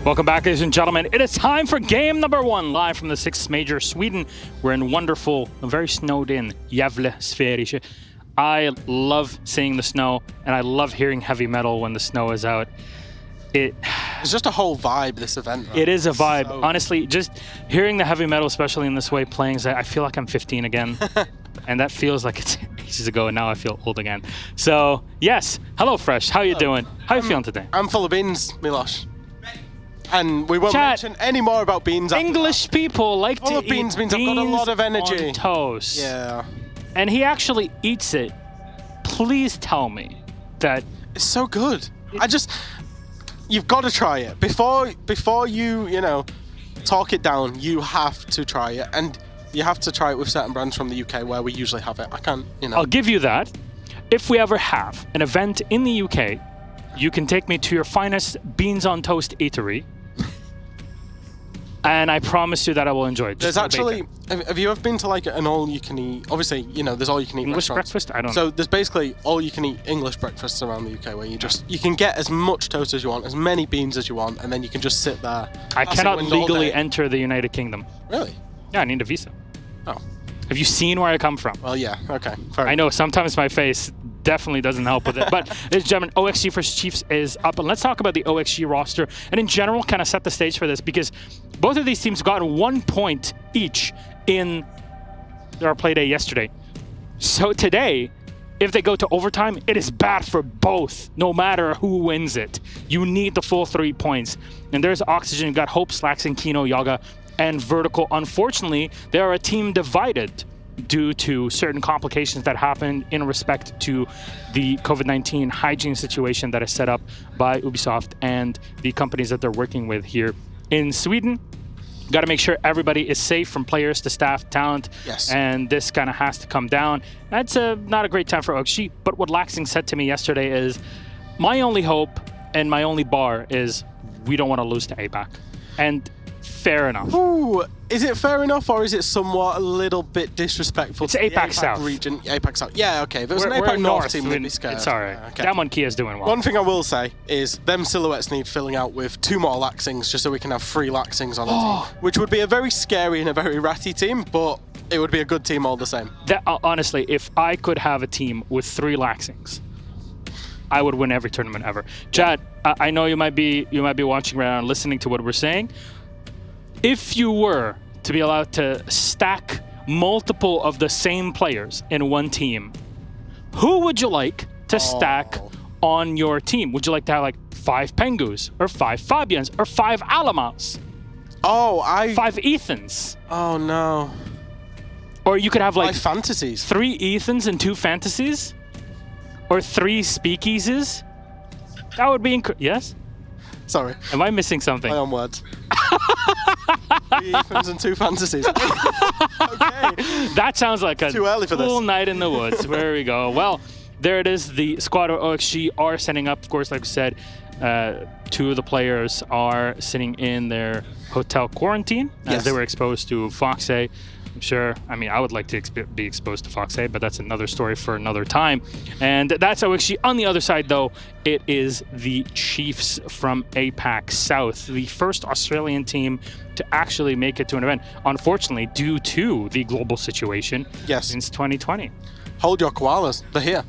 Welcome back, ladies and gentlemen. It is time for game number 1, live from the 6th major, Sweden. We're in wonderful, very snowed in Gävle Sverige. I love seeing the snow, and I love hearing heavy metal when the snow is out. It's just a whole vibe, this event. Right? It is a vibe. So honestly, just hearing the heavy metal, especially in this way, playing, I feel like I'm 15 again. And that feels like it's ages ago, and now I feel old again. So, yes. Hello, Fresh. How you doing? How you feeling today? I'm full of beans, Miloš. And we won't mention any more about beans. English people like to eat beans. I've got a lot of energy. On toast. Yeah. And he actually eats it. Please tell me that it's so good. You've got to try it before you talk it down. You have to try it, and you have to try it with certain brands from the UK where we usually have it. I can't, I'll give you that. If we ever have an event in the UK, you can take me to your finest beans on toast eatery. And I promise you that I will enjoy it. There's actually, have you ever been to like an all-you-can-eat? Obviously, there's all-you-can-eat English restaurants. breakfast? I don't know. So there's basically all-you-can-eat English breakfasts around the UK where you can get as much toast as you want, as many beans as you want, and then you can just sit there. I cannot legally enter the United Kingdom. Really? Yeah, I need a visa. Oh. Have you seen where I come from? Well, yeah. Okay. I know sometimes my face definitely doesn't help with it. But, ladies and gentlemen, OXG vs. Chiefs is up. And let's talk about the OXG roster. And in general, kind of set the stage for this, because both of these teams got 1 point each in their play day yesterday. So today, if they go to overtime, it is bad for both, no matter who wins it. You need the full 3 points. And there's Oxygen. You've got Hope, Slaxon, Kino, Yaga, and Vertical. Unfortunately, they are a team divided due to certain complications that happened in respect to the COVID-19 hygiene situation that is set up by Ubisoft and the companies that they're working with here in Sweden. Got to make sure everybody is safe, from players to staff, talent. Yes. And this kind of has to come down. That's not a great time for OXG, but what Laxing said to me yesterday is, my only hope and my only bar is we don't want to lose to APAC. And fair enough. Ooh, is it fair enough, or is it somewhat a little bit disrespectful to the APAC South region? APAC South. Yeah, okay. If it was we're an APAC North team, I we'd mean, be scared. it's all right. Okay. That one Kia's doing well. One thing I will say is them silhouettes need filling out with 2 more Laxings, just so we can have 3 Laxings on a team, which would be a very scary and a very ratty team, but it would be a good team all the same. Honestly, if I could have a team with 3 Laxings, I would win every tournament ever. Chad, I know you might be watching right now and listening to what we're saying. If you were to be allowed to stack multiple of the same players in one team, who would you like to stack on your team? Would you like to have like 5 Pengus, or 5 Fabians, or 5 Alamals? 5 Ethans. Oh no. Or you could have like 5 fantasies. 3 Ethans and 2 fantasies? Or 3 Speakeasies? That would be yes? Sorry. Am I missing something? Play on words. 3 Ethans and 2 fantasies. Okay. That sounds like a too early for cool this. night in the woods. Where we go. Well, there it is. The squad of OXG are setting up. Of course, like we said, 2 of the players are sitting in their hotel quarantine as they were exposed to Foxay. I'm sure, I would like to be exposed to Foxay, but that's another story for another time. And that's OXG. On the other side, though, it is the Chiefs from APAC South, the first Australian team to actually make it to an event, unfortunately, due to the global situation since 2020. Hold your koalas. They're here.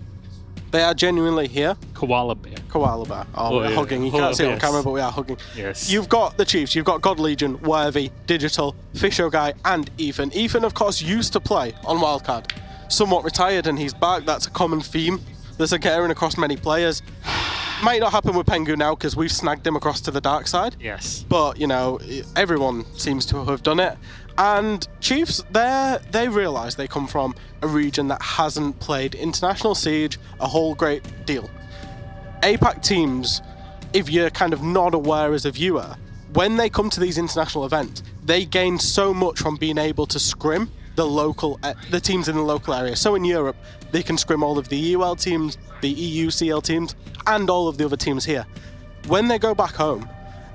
They are genuinely here. Koala bear. Koala bear. Oh, we're hugging. You can't see it on camera, but we are hugging. Yes. You've got the Chiefs. You've got God Legion, Worthy, Digital, Fisho Guy, and Ethan. Ethan, of course, used to play on Wildcard. Somewhat retired, and he's back. That's a common theme that's occurring across many players. Might not happen with Pengu now, because we've snagged him across to the dark side. Yes. But, everyone seems to have done it. And Chiefs, they realise they come from a region that hasn't played International Siege a whole great deal. APAC teams, if you're kind of not aware as a viewer, when they come to these international events, they gain so much from being able to scrim the teams in the local area. So in Europe, they can scrim all of the EUL teams, the EU CL teams, and all of the other teams here. When they go back home,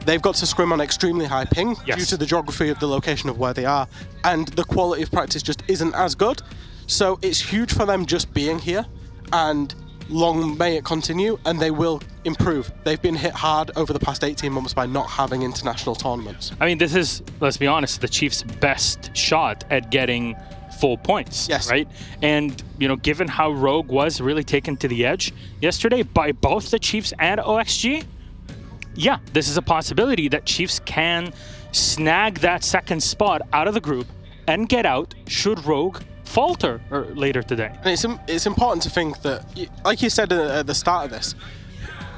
they've got to scrim on extremely high ping due to the geography of the location of where they are, and the quality of practice just isn't as good. So it's huge for them just being here, and long may it continue, and they will improve. They've been hit hard over the past 18 months by not having international tournaments. I mean, this is, let's be honest, the Chiefs' best shot at getting full points, yes. right? And, given how Rogue was really taken to the edge yesterday by both the Chiefs and OXG, yeah, this is a possibility that Chiefs can snag that second spot out of the group and get out should Rogue falter later today. And it's important to think that, like you said at the start of this,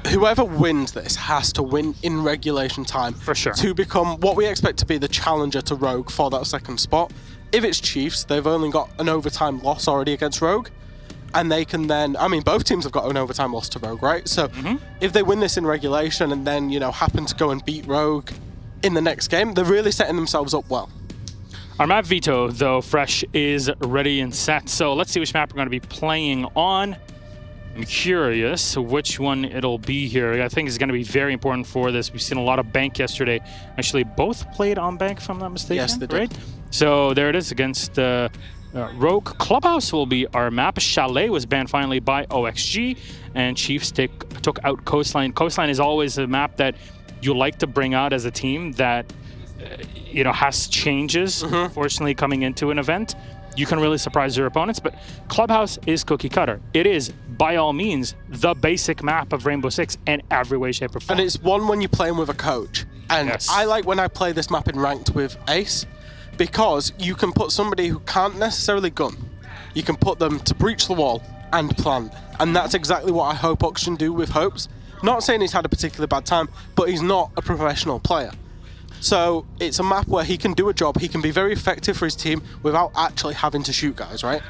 whoever wins this has to win in regulation time. For sure. To become what we expect to be the challenger to Rogue for that second spot. If it's Chiefs, they've only got an overtime loss already against Rogue. And they can then, both teams have got an overtime loss to Rogue, right? So if they win this in regulation and then, happen to go and beat Rogue in the next game, they're really setting themselves up well. Our map veto, though, Fresh, is ready and set. So let's see which map we're going to be playing on. I'm curious which one it'll be here. I think it's going to be very important for this. We've seen a lot of Bank yesterday. Actually, both played on Bank, if I'm not mistaken. Yes, they did. Right? So there it is against Rogue. Clubhouse will be our map. Chalet was banned finally by OXG, and Chiefs took out Coastline. Coastline is always a map that you like to bring out as a team that has changes, fortunately, coming into an event. You can really surprise your opponents, but Clubhouse is cookie cutter. It is, by all means, the basic map of Rainbow Six in every way, shape, or form. And it's one when you're playing with a coach. And yes. I like when I play this map in ranked with Ace, because you can put somebody who can't necessarily gun. You can put them to breach the wall and plan. And that's exactly what I hope Oxygen do with Hopes. Not saying he's had a particularly bad time, but he's not a professional player. So it's a map where he can do a job, he can be very effective for his team without actually having to shoot guys, right?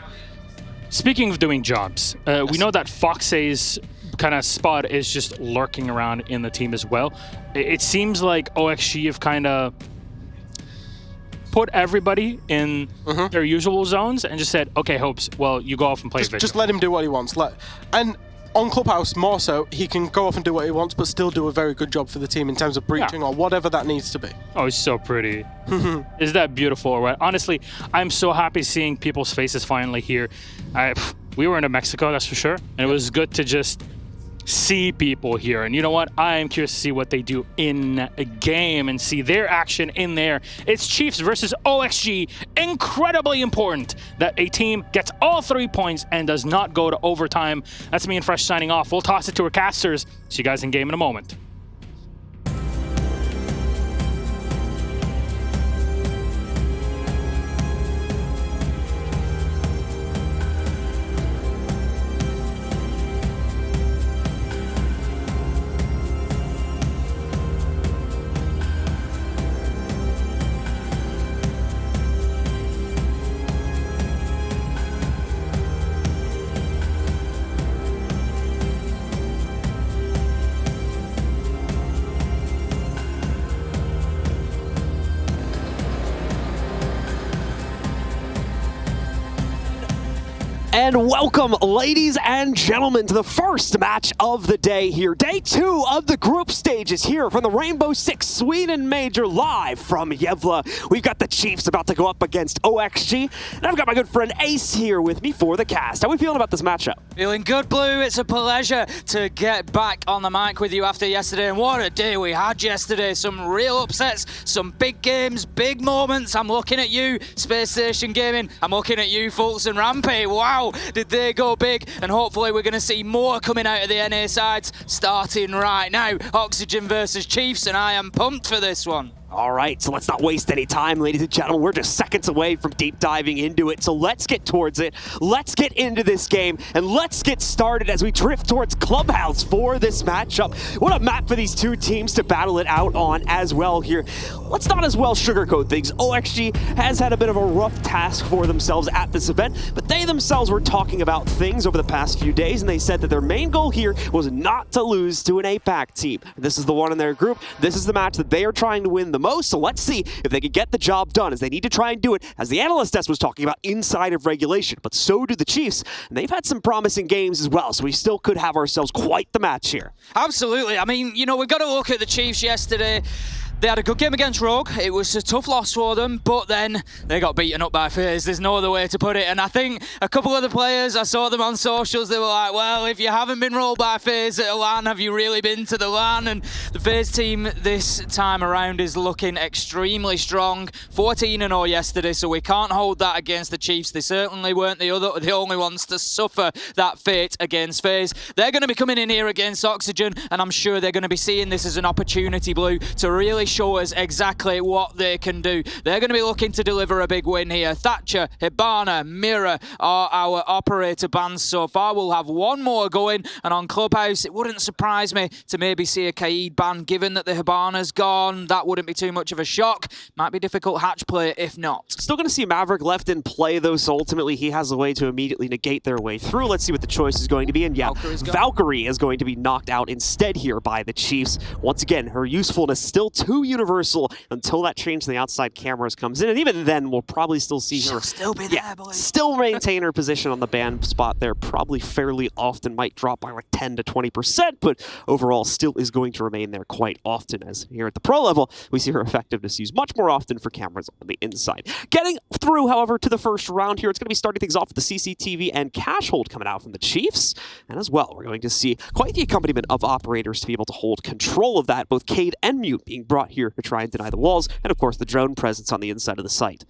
Speaking of doing jobs, we know that Foxay's kind of spot is just lurking around in the team as well. It seems like OXG have kind of put everybody in their usual zones and just said, okay, Hopes, well, you go off and play Vigil. Just let him do what he wants. And on Clubhouse, more so, he can go off and do what he wants, but still do a very good job for the team in terms of breaching or whatever that needs to be. Oh, it's so pretty. Is that beautiful, right? Honestly, I'm so happy seeing people's faces finally here. We were in Mexico, that's for sure, and it was good to just see people here. And you know what? I am curious to see what they do in a game and see their action in there. It's Chiefs versus OXG. Incredibly important that a team gets all 3 points and does not go to overtime. That's me and Fresh signing off. We'll toss it to our casters. See you guys in game in a moment. And welcome, ladies and gentlemen, to the first match of the day here. Day 2 of the group stages here from the Rainbow Six Sweden Major, live from Gävle. We've got the Chiefs about to go up against OXG, and I've got my good friend Ace here with me for the cast. How are we feeling about this matchup? Feeling good, Blue. It's a pleasure to get back on the mic with you after yesterday, and what a day we had yesterday. Some real upsets, some big games, big moments. I'm looking at you, Space Station Gaming. I'm looking at you, Fulton Rampy. Wow, did they go big? And hopefully we're going to see more coming out of the NA sides starting right now. Oxygen versus Chiefs, and I am pumped for this one. All right, so let's not waste any time, ladies and gentlemen. We're just seconds away from deep diving into it, so let's get towards it. Let's get into this game, and let's get started as we drift towards Clubhouse for this matchup. What a map for these two teams to battle it out on as well here. Let's not as well sugarcoat things. OXG has had a bit of a rough task for themselves at this event, but they themselves were talking about things over the past few days, and they said that their main goal here was not to lose to an APAC team. This is the one in their group. This is the match that they are trying to win the most, so let's see if they can get the job done, as they need to try and do it, as the analyst desk was talking about, inside of regulation. But so do the Chiefs, and they've had some promising games as well, so we still could have ourselves quite the match here. Absolutely. I mean, you know, we've got to look at the Chiefs yesterday. They had a good game against Rogue. It was a tough loss for them, but then they got beaten up by FaZe. There's no other way to put it. And I think a couple of the players, I saw them on socials, they were like, well, if you haven't been rolled by FaZe at a LAN, have you really been to the LAN? And the FaZe team this time around is looking extremely strong. 14-0 yesterday, so we can't hold that against the Chiefs. They certainly weren't the only ones to suffer that fate against FaZe. They're going to be coming in here against Oxygen, and I'm sure they're going to be seeing this as an opportunity, Blue, to really show us exactly what they can do. They're going to be looking to deliver a big win here. Thatcher, Hibana, Mirror are our operator bans so far. We'll have one more going, and on Clubhouse, it wouldn't surprise me to maybe see a Kaid ban, given that the Hibana's gone. That wouldn't be too much of a shock. Might be difficult hatch play if not. Still going to see Maverick left in play, though, so ultimately he has a way to immediately negate their way through. Let's see what the choice is going to be, and yeah, Valkyrie is going to be knocked out instead here by the Chiefs. Once again, her usefulness still too universal until that change in the outside cameras comes in, and even then we'll probably still see her still be there, boys. Still maintain her position on the ban spot there, probably fairly often, might drop by like 10 to 20%, but overall still is going to remain there quite often, as here at the pro level we see her effectiveness used much more often for cameras on the inside. Getting through, however, to the first round here, it's going to be starting things off with the CCTV and cash hold coming out from the Chiefs, and as well we're going to see quite the accompaniment of operators to be able to hold control of that, both Cade and Mute being brought here to try and deny the walls, and of course the drone presence on the inside of the site.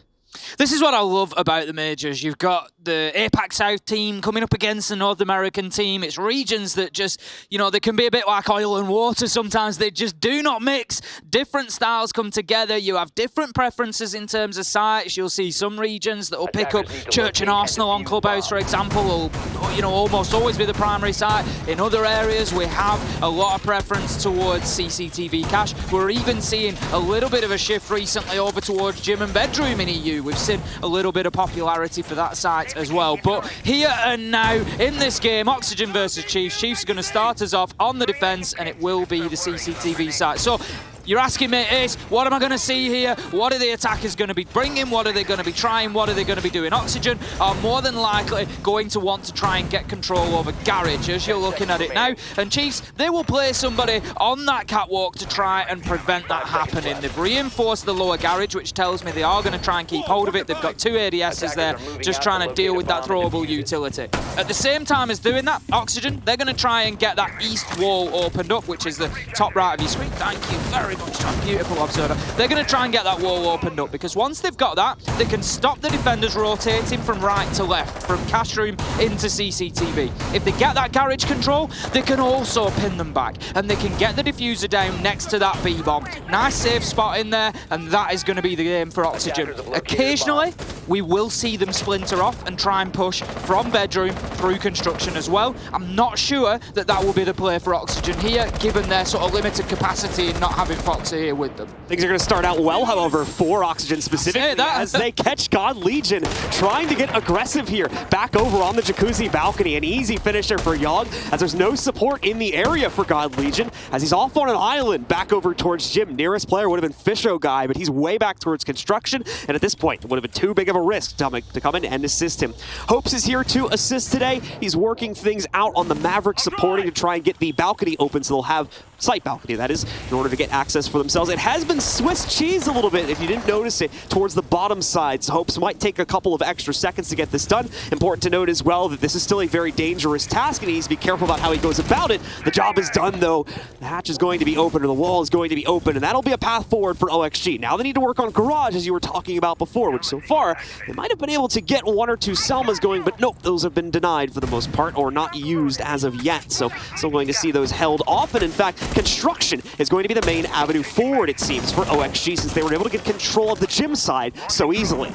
This is what I love about the majors. You've got the APAC South team coming up against the North American team. It's regions that just, you know, they can be a bit like oil and water sometimes. They just do not mix. Different styles come together. You have different preferences in terms of sites. You'll see some regions that will pick up Church and Arsenal on Clubhouse, for example, will, you know, almost always be the primary site. In other areas, we have a lot of preference towards CCTV cache. We're even seeing a little bit of a shift recently over towards gym and bedroom in EU. We've seen a little bit of popularity for that site as well. But here and now, in this game, Oxygen versus Chiefs, Chiefs are going to start us off on the defense, and it will be the CCTV site. So you're asking me, Ace, what am I going to see here? What are the attackers going to be bringing? What are they going to be trying? What are they going to be doing? Oxygen are more than likely going to want to try and get control over Garage, as you're looking at it now. And Chiefs, they will play somebody on that catwalk to try and prevent that happening. They've reinforced the lower Garage, which tells me they are going to try and keep hold of it. They've got two ADSs there, just trying to deal with that throwable utility. At the same time as doing that, Oxygen, they're going to try and get that east wall opened up, which is the top right of your screen. Thank you very much, Tom. Beautiful observer. They're going to try and get that wall opened up, because once they've got that, they can stop the defenders rotating from right to left, from cash room into CCTV. If they get that Garage control, they can also pin them back, and they can get the diffuser down next to that B-bomb. Nice safe spot in there, and that is going to be the game for Oxygen. Occasionally, we will see them splinter off and try and push from bedroom through construction as well. I'm not sure that that will be the play for Oxygen here, given their sort of limited capacity and not having Foxy here with them. Things are going to start out well, however, for Oxygen specifically, as they catch God Legion trying to get aggressive here. Back over on the Jacuzzi balcony, an easy finisher for Yogg, as there's no support in the area for God Legion, as he's off on an island back over towards Jim. Nearest player would have been Fisho Guy, but he's way back towards construction, and at this point, it would have been too big of a risk to come in and assist him. Hopes is here to assist today. He's working things out on the Maverick, supporting to try and get the balcony open, so they'll have site balcony, that is, in order to get access for themselves. It has been Swiss cheese a little bit, if you didn't notice it, towards the bottom side. So Hopes might take a couple of extra seconds to get this done. Important to note as well that this is still a very dangerous task, and he needs to be careful about how he goes about it. The job is done, though. The hatch is going to be open, or the wall is going to be open, and that'll be a path forward for OXG. Now they need to work on Garage, as you were talking about before, which so far, they might have been able to get one or two Selmas going, but nope, those have been denied for the most part, or not used as of yet. So still going to see those held off, and in fact, construction is going to be the main avenue forward, it seems, for OXG, since they were able to get control of the gym side so easily.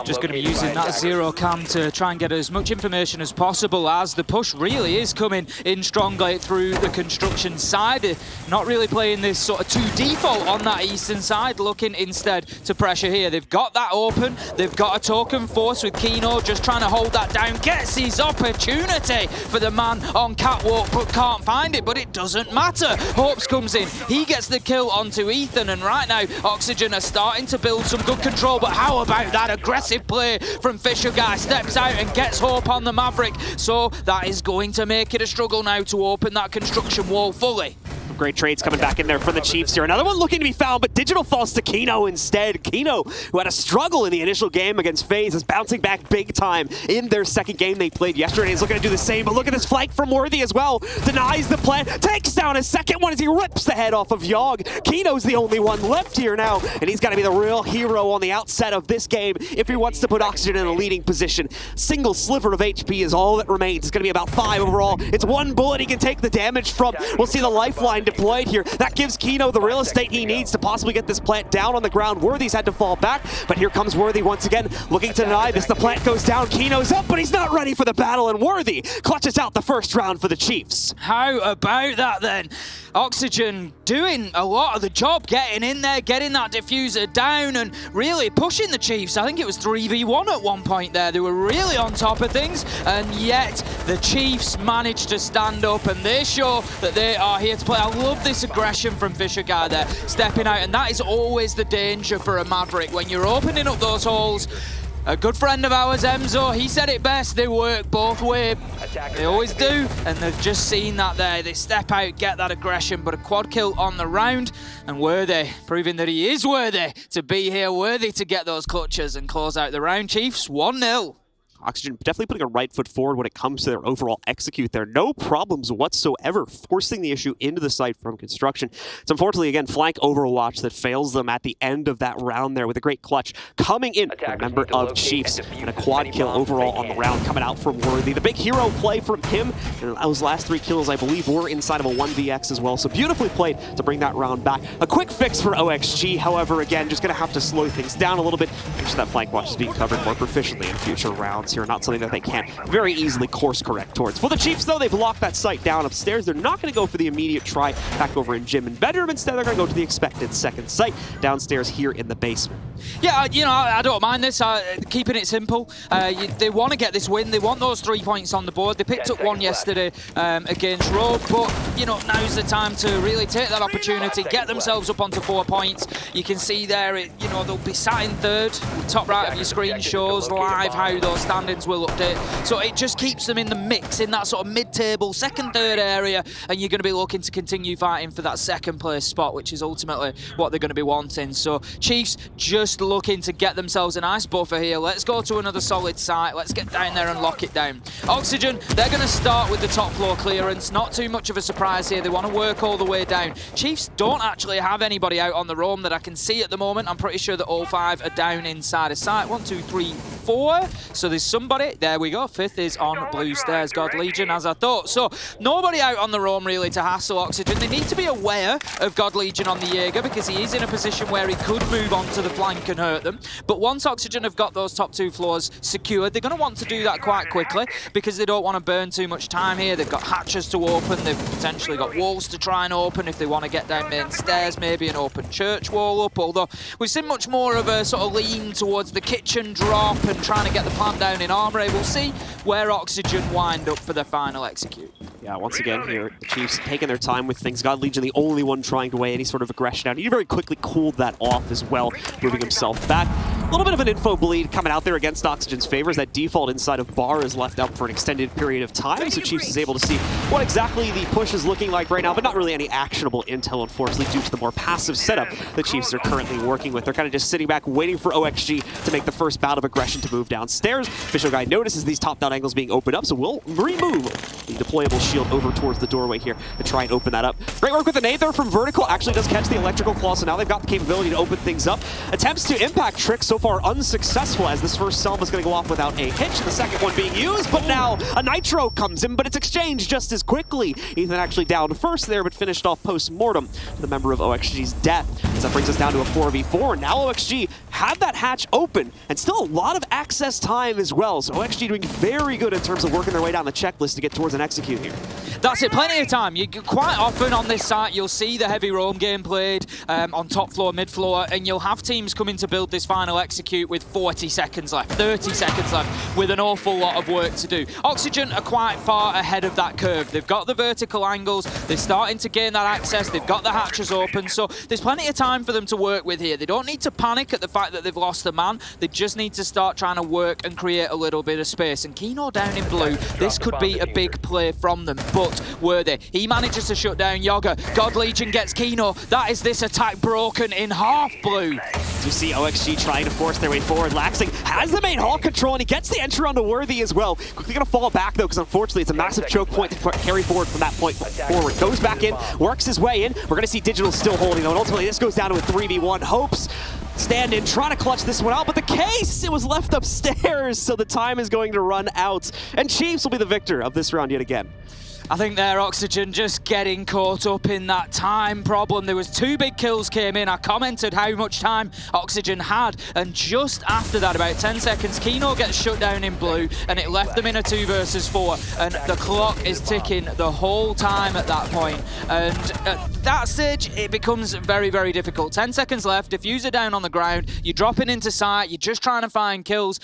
Just going to be using that zero cam to try and get as much information as possible, as the push really is coming in strongly through the construction side. Not really playing this sort of 2 default on that eastern side, looking instead to pressure here. They've got that open, they've got a token force with Kino just trying to hold that down, gets his opportunity for the man on catwalk but can't find it, but it doesn't matter. Hopes comes in, he gets the kill onto Ethan, and right now Oxygen are starting to build some good control, but how about that aggressive play from Fisher Guy? Steps out and gets Hope on the Maverick, so that is going to make it a struggle now to open that construction wall fully. great trades coming back in there for the Chiefs here. Another one looking to be found, but Digital falls to Kino instead. Kino, who had a struggle in the initial game against FaZe, is bouncing back big time in their second game they played yesterday. He's looking to do the same, but look at this flank from Worthy as well. Denies the plant, takes down his second one as he rips the head off of Yogg. Kino's the only one left here now, and he's got to be the real hero on the outset of this game if he wants to put Oxygen in a leading position. Single sliver of HP is all that remains. It's going to be about 5 overall. It's one bullet he can take the damage from. We'll see the lifeline deployed here. That gives Kino the real estate he needs to possibly get this plant down on the ground. Worthy's had to fall back, but here comes Worthy once again, looking to deny this. The plant goes down, Kino's up, but he's not ready for the battle, and Worthy clutches out the first round for the Chiefs. How about that then? Oxygen doing a lot of the job, getting in there, getting that diffuser down and really pushing the Chiefs. I think it was 3v1 at one point there. They were really on top of things, and yet the Chiefs managed to stand up and they show that they are here to play. I love this aggression from Fisher Guy there, stepping out, and that is always the danger for a Maverick. When you're opening up those holes, a good friend of ours, Emzo, he said it best, they work both ways. They always do, and they've just seen that there. They step out, get that aggression, but a quad kill on the round, and Worthy, proving that he is worthy to be here, worthy to get those clutches and close out the round. Chiefs, 1-0. Oxygen definitely putting a right foot forward when it comes to their overall execute there. No problems whatsoever, forcing the issue into the site from construction. It's unfortunately, again, flank overwatch that fails them at the end of that round there with a great clutch coming in from a member of Chiefs and a quad kill overall on the round coming out from Worthy. The big hero play from him, and those last 3 kills, I believe, were inside of a 1vx as well, so beautifully played to bring that round back. A quick fix for OXG, however, again, just going to have to slow things down a little bit, make sure that flank watch is being covered more proficiently in future rounds here, not something that they can very easily course correct towards. For the Chiefs, though, they've locked that site down upstairs. They're not going to go for the immediate try back over in gym and bedroom. Instead, they're going to go to the expected second site downstairs here in the basement. Yeah, you know, I don't mind this, keeping it simple. They want to get this win. They want those 3 points on the board. They picked up one yesterday against Rogue, but, you know, now's the time to really take that opportunity, get themselves up onto 4 points. You can see there, you know, they'll be sat in third. Top right of your screen shows live how those standings will update. So it just keeps them in the mix, in that sort of mid-table, second, third area, and you're going to be looking to continue fighting for that second place spot, which is ultimately what they're going to be wanting. So Chiefs just looking to get themselves a nice buffer here. Let's go to another solid site. Let's get down there and lock it down. Oxygen, they're going to start with the top floor clearance. Not too much of a surprise here. They want to work all the way down. Chiefs don't actually have anybody out on the roam that I can see at the moment. I'm pretty sure that all 5 are down inside a site. 1, 2, 3, 4. So there's somebody. There we go. 5th is on blue stairs. God Legion, as I thought. So nobody out on the roam really to hassle Oxygen. They need to be aware of God Legion on the Jaeger because he is in a position where he could move onto the flank and hurt them. But once Oxygen have got those top 2 floors secured, they're going to want to do that quite quickly because they don't want to burn too much time here. They've got hatches to open. They've potentially got walls to try and open if they want to get down main stairs, maybe an open church wall up. Although we've seen much more of a sort of lean towards the kitchen drop and trying to get the plant down in armory. We'll see where Oxygen wind up for their final execute. Yeah, once again here, the Chiefs taking their time with things. God Legion, the only one trying to weigh any sort of aggression out. He very quickly cooled that off as well, moving himself back. A little bit of an info bleed coming out there against Oxygen's favors. That default inside of bar is left up for an extended period of time, so Chiefs is able to see what exactly the push is looking like right now, but not really any actionable intel, unfortunately, due to the more passive setup the Chiefs are currently working with. They're kind of just sitting back, waiting for OXG to make the first bout of aggression to move downstairs. Official Guy notices these top-down angles being opened up, so we'll remove the deployable shield over towards the doorway here to try and open that up. Great work with the nade there from Vertical. Actually does catch the electrical claw, so now they've got the capability to open things up. Attempts to impact Trick so far unsuccessful, as this first Selma is going to go off without a hitch. The second one being used, but now a Nitro comes in, but it's exchanged just as quickly. Ethan actually down first there, but finished off post-mortem to the member of OXG's death. As that brings us down to a 4v4. Now OXG have that hatch open, and still a lot of access time as well. So OXG doing very good in terms of working their way down the checklist to get towards an execute here. That's it, plenty of time. Quite often on this site, you'll see the heavy roam game played on top floor, mid floor, and you'll have teams coming to build this final execute with 40 seconds left, 30 seconds left, with an awful lot of work to do. Oxygen are quite far ahead of that curve. They've got the vertical angles, they're starting to gain that access, they've got the hatches open, so there's plenty of time for them to work with here. They don't need to panic at the fact fact that they've lost a man. They just need to start trying to work and create a little bit of space. And Kino down in blue, this could be a big play from them, but were they? He manages to shut down Yoga. God Legion gets Kino. That is this attack broken in half, blue. You see OXG trying to force their way forward. Laxing has the main hall control, and he gets the entry onto Worthy as well. Quickly gonna fall back though, because unfortunately it's a massive choke point to carry forward from that point forward. Goes back in, works his way in. We're gonna see Digital still holding though, and ultimately this goes down to a 3v1. Hopes stand in, trying to clutch this one out, but the case, it was left upstairs, so the time is going to run out. And Chiefs will be the victor of this round yet again. I think their Oxygen just getting caught up in that time problem. There was 2 big kills came in. I commented how much time Oxygen had, and just after that, about 10 seconds, Kino gets shut down in blue, and it left them in a 2 versus 4, and the clock is ticking the whole time at that point. And at that stage, it becomes very, very difficult. 10 seconds left, diffuser down on the ground, you're dropping into sight, you're just trying to find kills.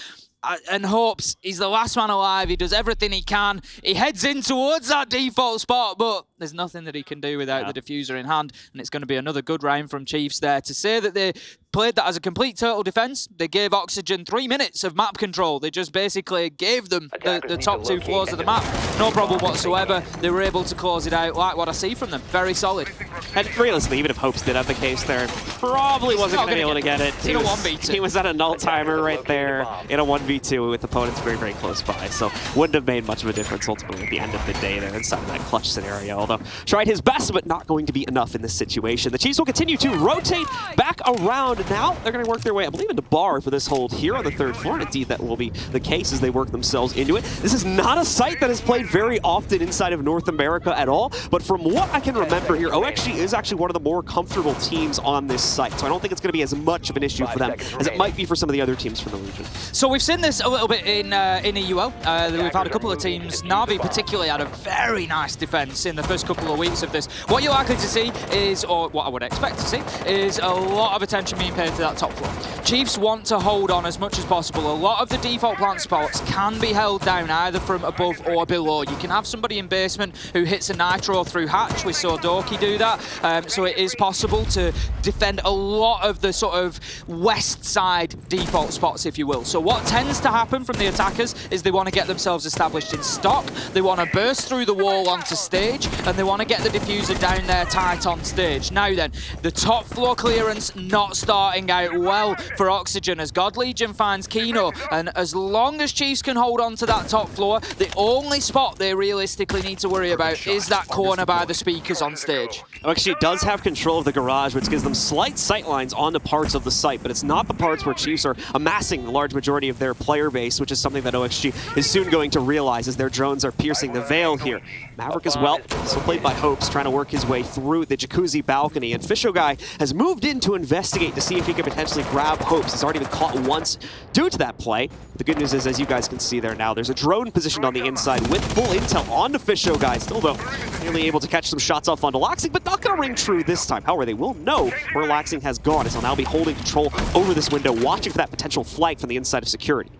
And Hopes, he's the last man alive. He does everything he can. He heads in towards that default spot, but there's nothing that he can do without the diffuser in hand. And it's going to be another good round from Chiefs there. To say that they played that as a complete total defense, they gave Oxygen 3 minutes of map control. They just basically gave them the top 2 floors of the map. No problem whatsoever. They were able to close it out like what I see from them. Very solid. And realistically, even if Hopes did have the case there, probably wasn't going to be able to get it. In a 1v2. He was at a null timer right there in a 1v2 with opponents very, very close by. So wouldn't have made much of a difference ultimately at the end of the day there inside of that clutch scenario. Although tried his best, but not going to be enough in this situation. The Chiefs will continue to rotate back around. Now they're going to work their way, I believe, into bar for this hold here on the 3rd floor. And indeed, that will be the case as they work themselves into it. This is not a site that is played very often inside of North America at all. But from what I can remember here, OXG is actually one of the more comfortable teams on this site. So I don't think it's going to be as much of an issue for them as it might be for some of the other teams from the region. So we've seen this a little bit in EUL. We've had a couple of teams. Na'Vi particularly had a very nice defense in the first couple of weeks of this. What you're likely to see is, or what I would expect to see, is a lot of attention being paid to that top floor. Chiefs want to hold on as much as possible. A lot of the default plant spots can be held down either from above or below. You can have somebody in basement who hits a nitro through hatch. We saw Doki do that. So it is possible to defend a lot of the sort of west side default spots, if you will. So what tends to happen from the attackers is they want to get themselves established in stock. They want to burst through the wall onto stage, and they want to get the diffuser down there tight on stage. Now then, the top floor clearance not starting out well for Oxygen as God Legion finds Kino, and as long as Chiefs can hold on to that top floor, the only spot they realistically need to worry about is that corner by the speakers on stage. OXG does have control of the garage, which gives them slight sight lines on the parts of the site, but it's not the parts where Chiefs are amassing the large majority of their player base, which is something that OXG is soon going to realize as their drones are piercing the veil here. Maverick as well, still played by Hopes, trying to work his way through the jacuzzi balcony, and Fisho Guy has moved in to investigate to see if he can potentially grab Hopes. He's already been caught once due to that play. The good news is, as you guys can see there now, there's a drone positioned on the inside with full intel onto Fisho Guy. Still though, nearly able to catch some shots off onto Laxing, but not going to ring true this time. However, they will know where Laxing has gone, as he'll now be holding control over this window, watching for that potential flank from the inside of security.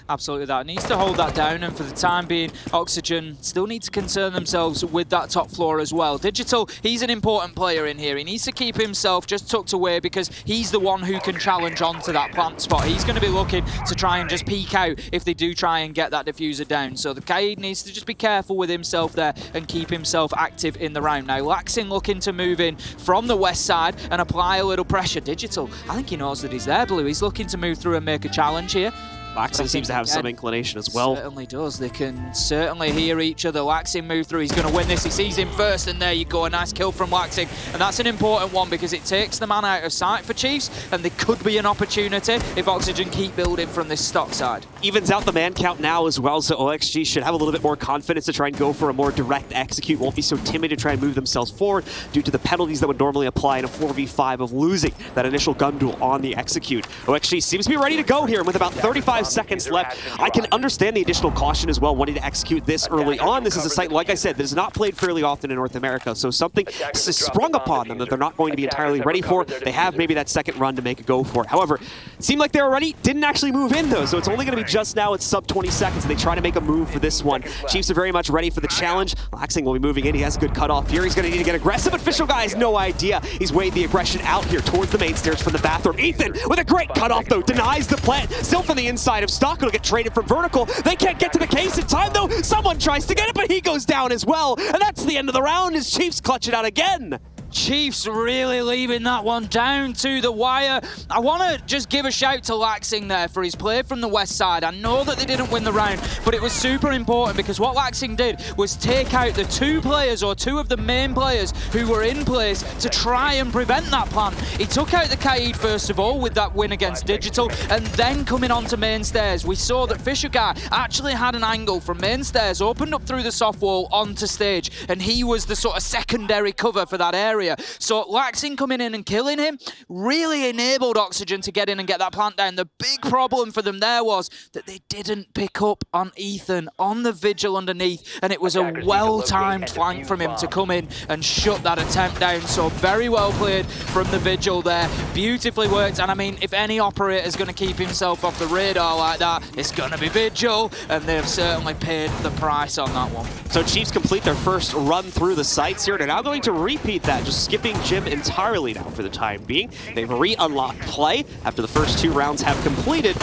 Absolutely, that needs to hold that down, and for the time being, Oxygen still need to concern themselves with that top floor as well. Digital, he's an important player in here. He needs to keep himself just tucked away because he's the one who can challenge onto that plant spot. He's going to be looking to try and just peek out if they do try and get that diffuser down. So the Kaid needs to just be careful with himself there and keep himself active in the round. Now, Laxing looking to move in from the west side and apply a little pressure. Digital, I think he knows that he's there, Blue. He's looking to move through and make a challenge here. Laxing seems to have some inclination as well. Certainly does. They can certainly hear each other. Laxing move through. He's going to win this. He sees him first, and there you go. A nice kill from Laxing. And that's an important one because it takes the man out of sight for Chiefs, and there could be an opportunity if Oxygen keep building from this stock side. Evens out the man count now as well, so OXG should have a little bit more confidence to try and go for a more direct execute. Won't be so timid to try and move themselves forward due to the penalties that would normally apply in a 4v5 of losing that initial gun duel on the execute. OXG seems to be ready to go here, and with about 35 25 seconds left. I can understand the additional caution as well, wanting to execute this early on. This is a site, like I said, that is not played fairly often in North America, so something is sprung upon them that they're not going to be entirely ready for. They have maybe that second run to make a go for it. However, it seemed like they were ready, didn't actually move in though, so it's only going to be just now. It's sub 20 seconds, and they try to make a move for this one. Chiefs are very much ready for the challenge. Laxing will be moving in. He has a good cutoff here. He's going to need to get aggressive, but Official Guy has no idea. He's weighed the aggression out here towards the main stairs from the bathroom. Ethan with a great cutoff though, denies the plant. Still from the inside of stock, it'll get traded from vertical. They can't get to the case in time though. Someone tries to get it, but he goes down as well. And that's the end of the round as Chiefs clutch it out again. Chiefs really leaving that one down to the wire. I want to just give a shout to Laxing there for his play from the west side. I know that they didn't win the round, but it was super important because what Laxing did was take out the two players, or two of the main players who were in place to try and prevent that plan. He took out the Kaid first of all with that win against Digital, and then coming on to main stairs, we saw that Fisher Guy actually had an angle from main stairs, opened up through the soft wall onto stage, and he was the sort of secondary cover for that area. So Laxing coming in and killing him really enabled Oxygen to get in and get that plant down. The big problem for them there was that they didn't pick up on Ethan on the vigil underneath, and it was a well-timed flank from him to come in and shut that attempt down. So very well played from the vigil there. Beautifully worked, and I mean, if any operator is going to keep himself off the radar like that, it's going to be Vigil, and they've certainly paid the price on that one. So Chiefs complete their first run through the sites here. They're now going to repeat that, just skipping Gym entirely now for the time being. They've re-unlocked play after the first two rounds have completed.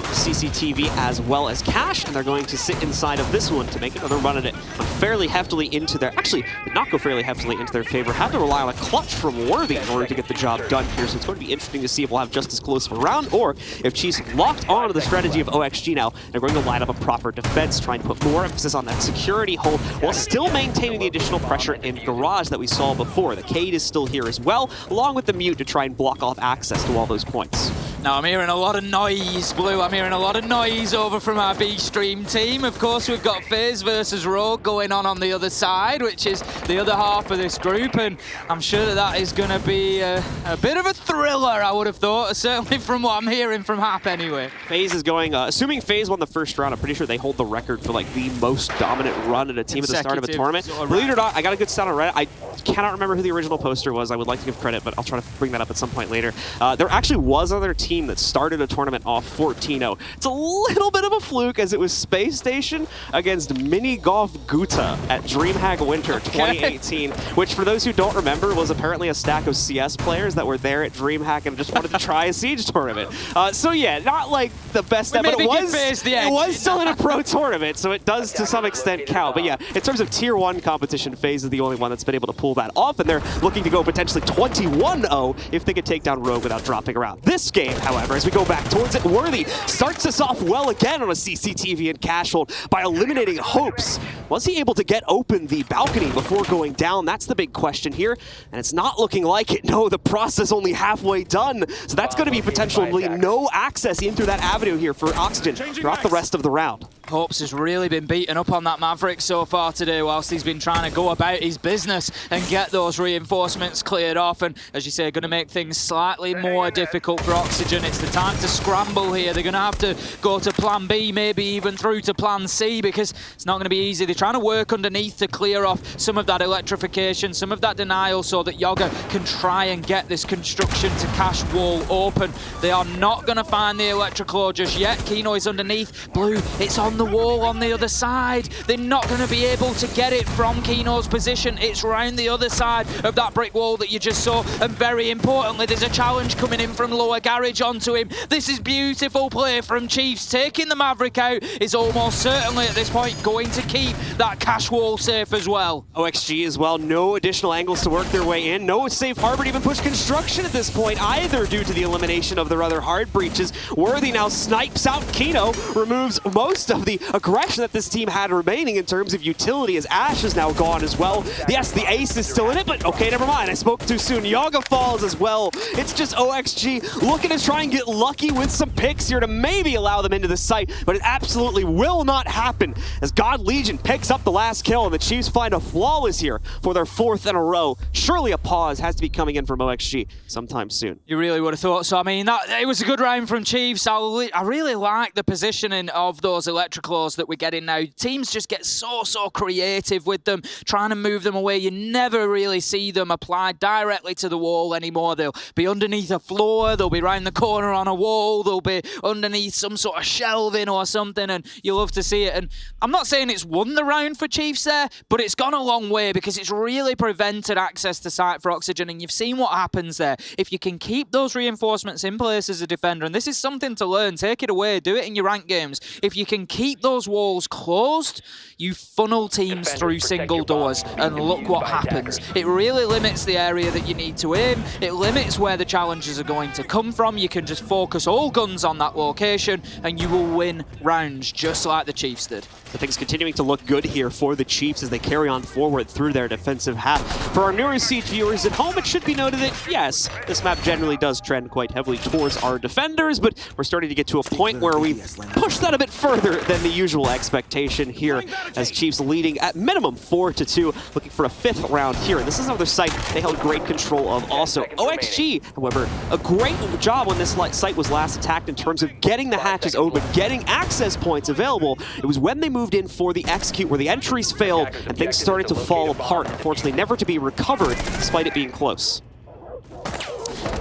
CCTV as well as Cash, and they're going to sit inside of this one to make another run at it fairly heftily into their, actually did not go fairly heftily into their favor, had to rely on a clutch from Worthy in order to get the job done here, so it's going to be interesting to see if we'll have just as close of a round, or if Chiefs locked onto the strategy of OXG now, they're going to line up a proper defense, trying to put more emphasis on that security hold, while still maintaining the additional pressure in Garage that we saw before. The Cade is still here as well, along with the Mute to try and block off access to all those points. Now I'm hearing a lot of noise, Blue. I'm hearing a lot of noise over from our B-Stream team. Of course, we've got FaZe versus Rogue going on the other side, which is the other half of this group, and I'm sure that is going to be a bit of a thriller, I would have thought, certainly from what I'm hearing from Hap anyway. FaZe is going, assuming FaZe won the first round, I'm pretty sure they hold the record for like the most dominant run at a team at the start of a tournament. Believe it or not, I got a good stat on Reddit. I cannot remember who the original poster was. I would like to give credit, but I'll try to bring that up at some point later. There actually was another team that started a tournament off 14-0. It's a little bit of a fluke, as it was Space Station against Mini Golf Guta at DreamHack Winter 2018, which for those who don't remember was apparently a stack of CS players that were there at DreamHack and just wanted to try a Siege tournament. So yeah, not like the best, but it was still in a pro tournament, so it does to some extent count. But yeah, in terms of tier 1 competition, FaZe is the only one that's been able to pull that off, and they're looking to go potentially 21-0 if they could take down Rogue without dropping around. This game, however, as we go back towards it, Worthy starts us off well again on a CCTV and cash hold by eliminating Hopes. Was he able to get open the balcony before going down? That's the big question here, and it's not looking like it. No, the process only halfway done, so that's going to be potentially no access in through that avenue here for Oxygen throughout the rest of the round. Hopes has really been beaten up on that Maverick so far today, whilst he's been trying to go about his business and get those reinforcements cleared off, and as you say, going to make things slightly more difficult for Oxygen. It's the time to scramble here. They're going to have to go to plan B, maybe even through to plan C, because it's not going to be easy. They're trying to work underneath to clear off some of that electrification, some of that denial, so that Yoga can try and get this construction to cash wall open. They are not going to find the electrical just yet. Kino is underneath. Blue, it's on the wall on the other side. They're not going to be able to get it from Kino's position. It's round the other side of that brick wall that you just saw, and very importantly, there's a challenge coming in from lower garage onto him. This is beautiful play from Chiefs. Taking the Maverick out is almost certainly at this point going to keep that cash wall safe as well. OXG as well, no additional angles to work their way in. No safe harbor to even push construction at this point either, due to the elimination of their other hard breaches. Worthy now snipes out Kino, removes most of the aggression that this team had remaining in terms of utility, as Ash is now gone as well. Yes, the ace is still in it, but okay, never mind. I spoke too soon. Yaga falls as well. It's just OXG looking to try and get lucky with some picks here to maybe allow them into the site, but it absolutely will not happen as God Legion picks up the last kill, and the Chiefs find a flawless here for their 4th in a row. Surely a pause has to be coming in from OXG sometime soon. You really would have thought so. I mean, it was a good round from Chiefs. I really like the positioning of those electricals that we're getting now. Teams just get so creative with them, trying to move them away. You never really see them applied directly to the wall anymore. They'll be underneath a floor, they'll be round the corner on a wall, they'll be underneath some sort of shelving or something, and you love to see it. And I'm not saying it's won the round for Chiefs there, but it's gone a long way because it's really prevented access to site for Oxygen, and you've seen what happens there. If you can keep those reinforcements in place as a defender, and this is something to learn, take it away, do it in your ranked games. If you can keep those walls closed, you funnel teams through single doors, and look what happens. It really limits the area that you need to aim. It limits where the challenges are going to come from. You can just focus all guns on that location, and you will win rounds just like the Chiefs did. So things continuing to look good here for the Chiefs as they carry on forward through their defensive half. For our newer Siege viewers at home, it should be noted that, yes, this map generally does trend quite heavily towards our defenders, but we're starting to get to a point where we push that a bit further than the usual expectation here, as Chiefs leading at minimum 4-2, looking for a 5th round here. And this is another site they held great control of also. OXG, however, a great job when this site was last attacked in terms of getting the hatches open, getting access points available. It was when they moved in for the execute where the entries failed and things started to fall apart, unfortunately never to be recovered despite it being close.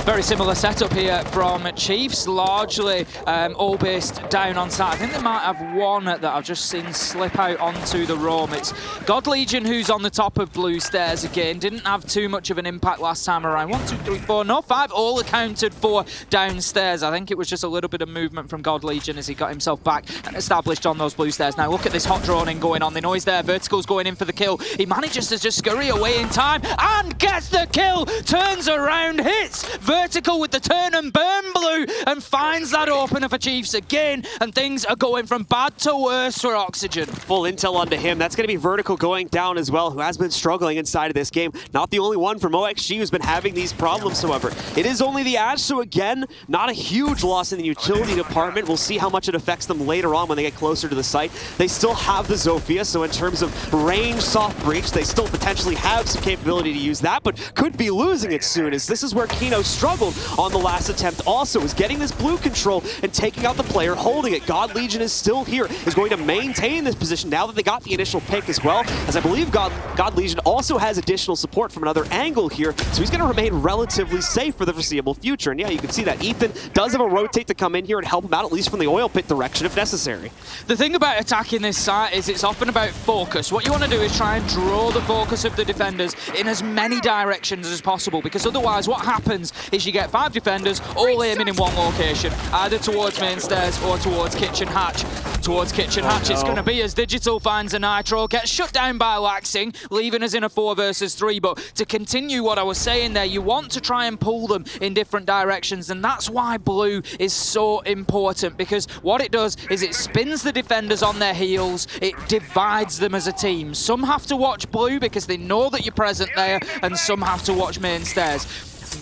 Very similar setup here from Chiefs, largely all based down on site. I think they might have one that I've just seen slip out onto the roam. It's God Legion who's on the top of blue stairs again. Didn't have too much of an impact last time around. 1, 2, 3, 4, no, 5 all accounted for downstairs. I think it was just a little bit of movement from God Legion as he got himself back and established on those blue stairs. Now look at this hot droning going on. They know he's there. Vertical's going in for the kill. He manages to just scurry away in time and gets the kill. Turns around, hits Vertical with the turn and burn blue, and finds that opener for Chiefs again, and things are going from bad to worse for Oxygen. Full intel onto him. That's going to be Vertical going down as well, who has been struggling inside of this game. Not the only one from OXG who's been having these problems, however. It is only the Ash, so again, not a huge loss in the utility department. We'll see how much it affects them later on when they get closer to the site. They still have the Zofia, so in terms of range soft breach, they still potentially have some capability to use that, but could be losing it soon, as this is where Kino struggled on the last attempt also, is getting this blue control and taking out the player holding it. God Legion is still here, is going to maintain this position now that they got the initial pick as well, as I believe God Legion also has additional support from another angle here, so he's going to remain relatively safe for the foreseeable future. And yeah, you can see that Ethan does have a rotate to come in here and help him out, at least from the oil pit direction if necessary. The thing about attacking this site is it's often about focus. What you want to do is try and draw the focus of the defenders in as many directions as possible, because otherwise what happens is you get 5 defenders all aiming in one location, either towards main stairs or towards kitchen hatch. Towards kitchen hatch it's going to be, as Digital finds a nitro, gets shut down by Laxing, leaving us in a 4 versus 3. But to continue what I was saying there, you want to try and pull them in different directions, and that's why blue is so important, because what it does is it spins the defenders on their heels, it divides them as a team. Some have to watch blue because they know that you're present there, and some have to watch main stairs.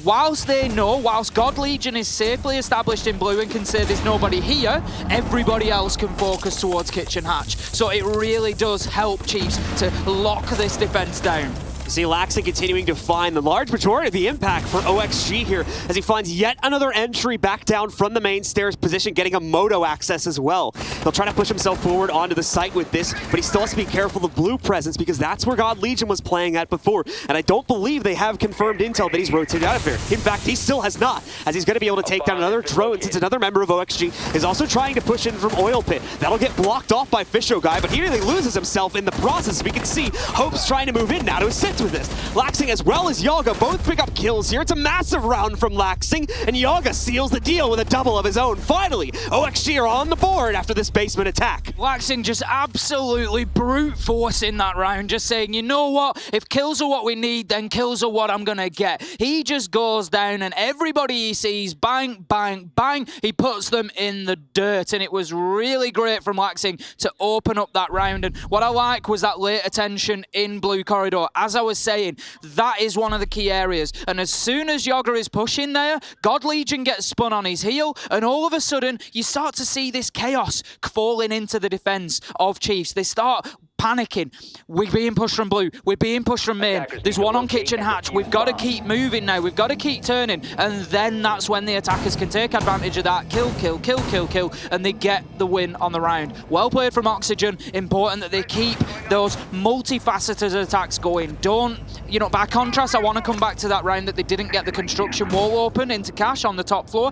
Whilst God Legion is safely established in blue and can say there's nobody here, everybody else can focus towards kitchen hatch. So it really does help Chiefs to lock this defense down. See Laxing continuing to find the large majority of the impact for OXG here as he finds yet another entry back down from the main stairs position, getting a moto access as well. He'll try to push himself forward onto the site with this, but he still has to be careful of blue presence because that's where God Legion was playing at before. And I don't believe they have confirmed intel that he's rotated out of there. In fact, he still has not, as he's going to be able to take down another drone since another member of OXG is also trying to push in from oil pit. That'll get blocked off by Fisho Guy, but he nearly loses himself in the process. We can see Hope's trying to move in now to assist with this. Laxing as well as Yaga both pick up kills here. It's a massive round from Laxing, and Yaga seals the deal with a double of his own. Finally, OXG are on the board after this basement attack. Laxing just absolutely brute forcing that round, just saying, you know what, if kills are what we need, then kills are what I'm gonna get. He just goes down and everybody he sees, bang, bang, bang, he puts them in the dirt, and it was really great from Laxing to open up that round. And what I like was that late attention in blue corridor. As I was saying, that is one of the key areas, and as soon as Yaga is pushing there, God Legion gets spun on his heel, and all of a sudden you start to see this chaos falling into the defense of Chiefs. They start panicking. We're being pushed from blue. We're being pushed from main. There's one on kitchen hatch. We've got to keep moving now. We've got to keep turning. And then that's when the attackers can take advantage of that. Kill, kill, kill, kill, kill. And they get the win on the round. Well played from Oxygen. Important that they keep those multifaceted attacks going. Don't, you know, by contrast, I want to come back to that round that they didn't get the construction wall open into cash on the top floor.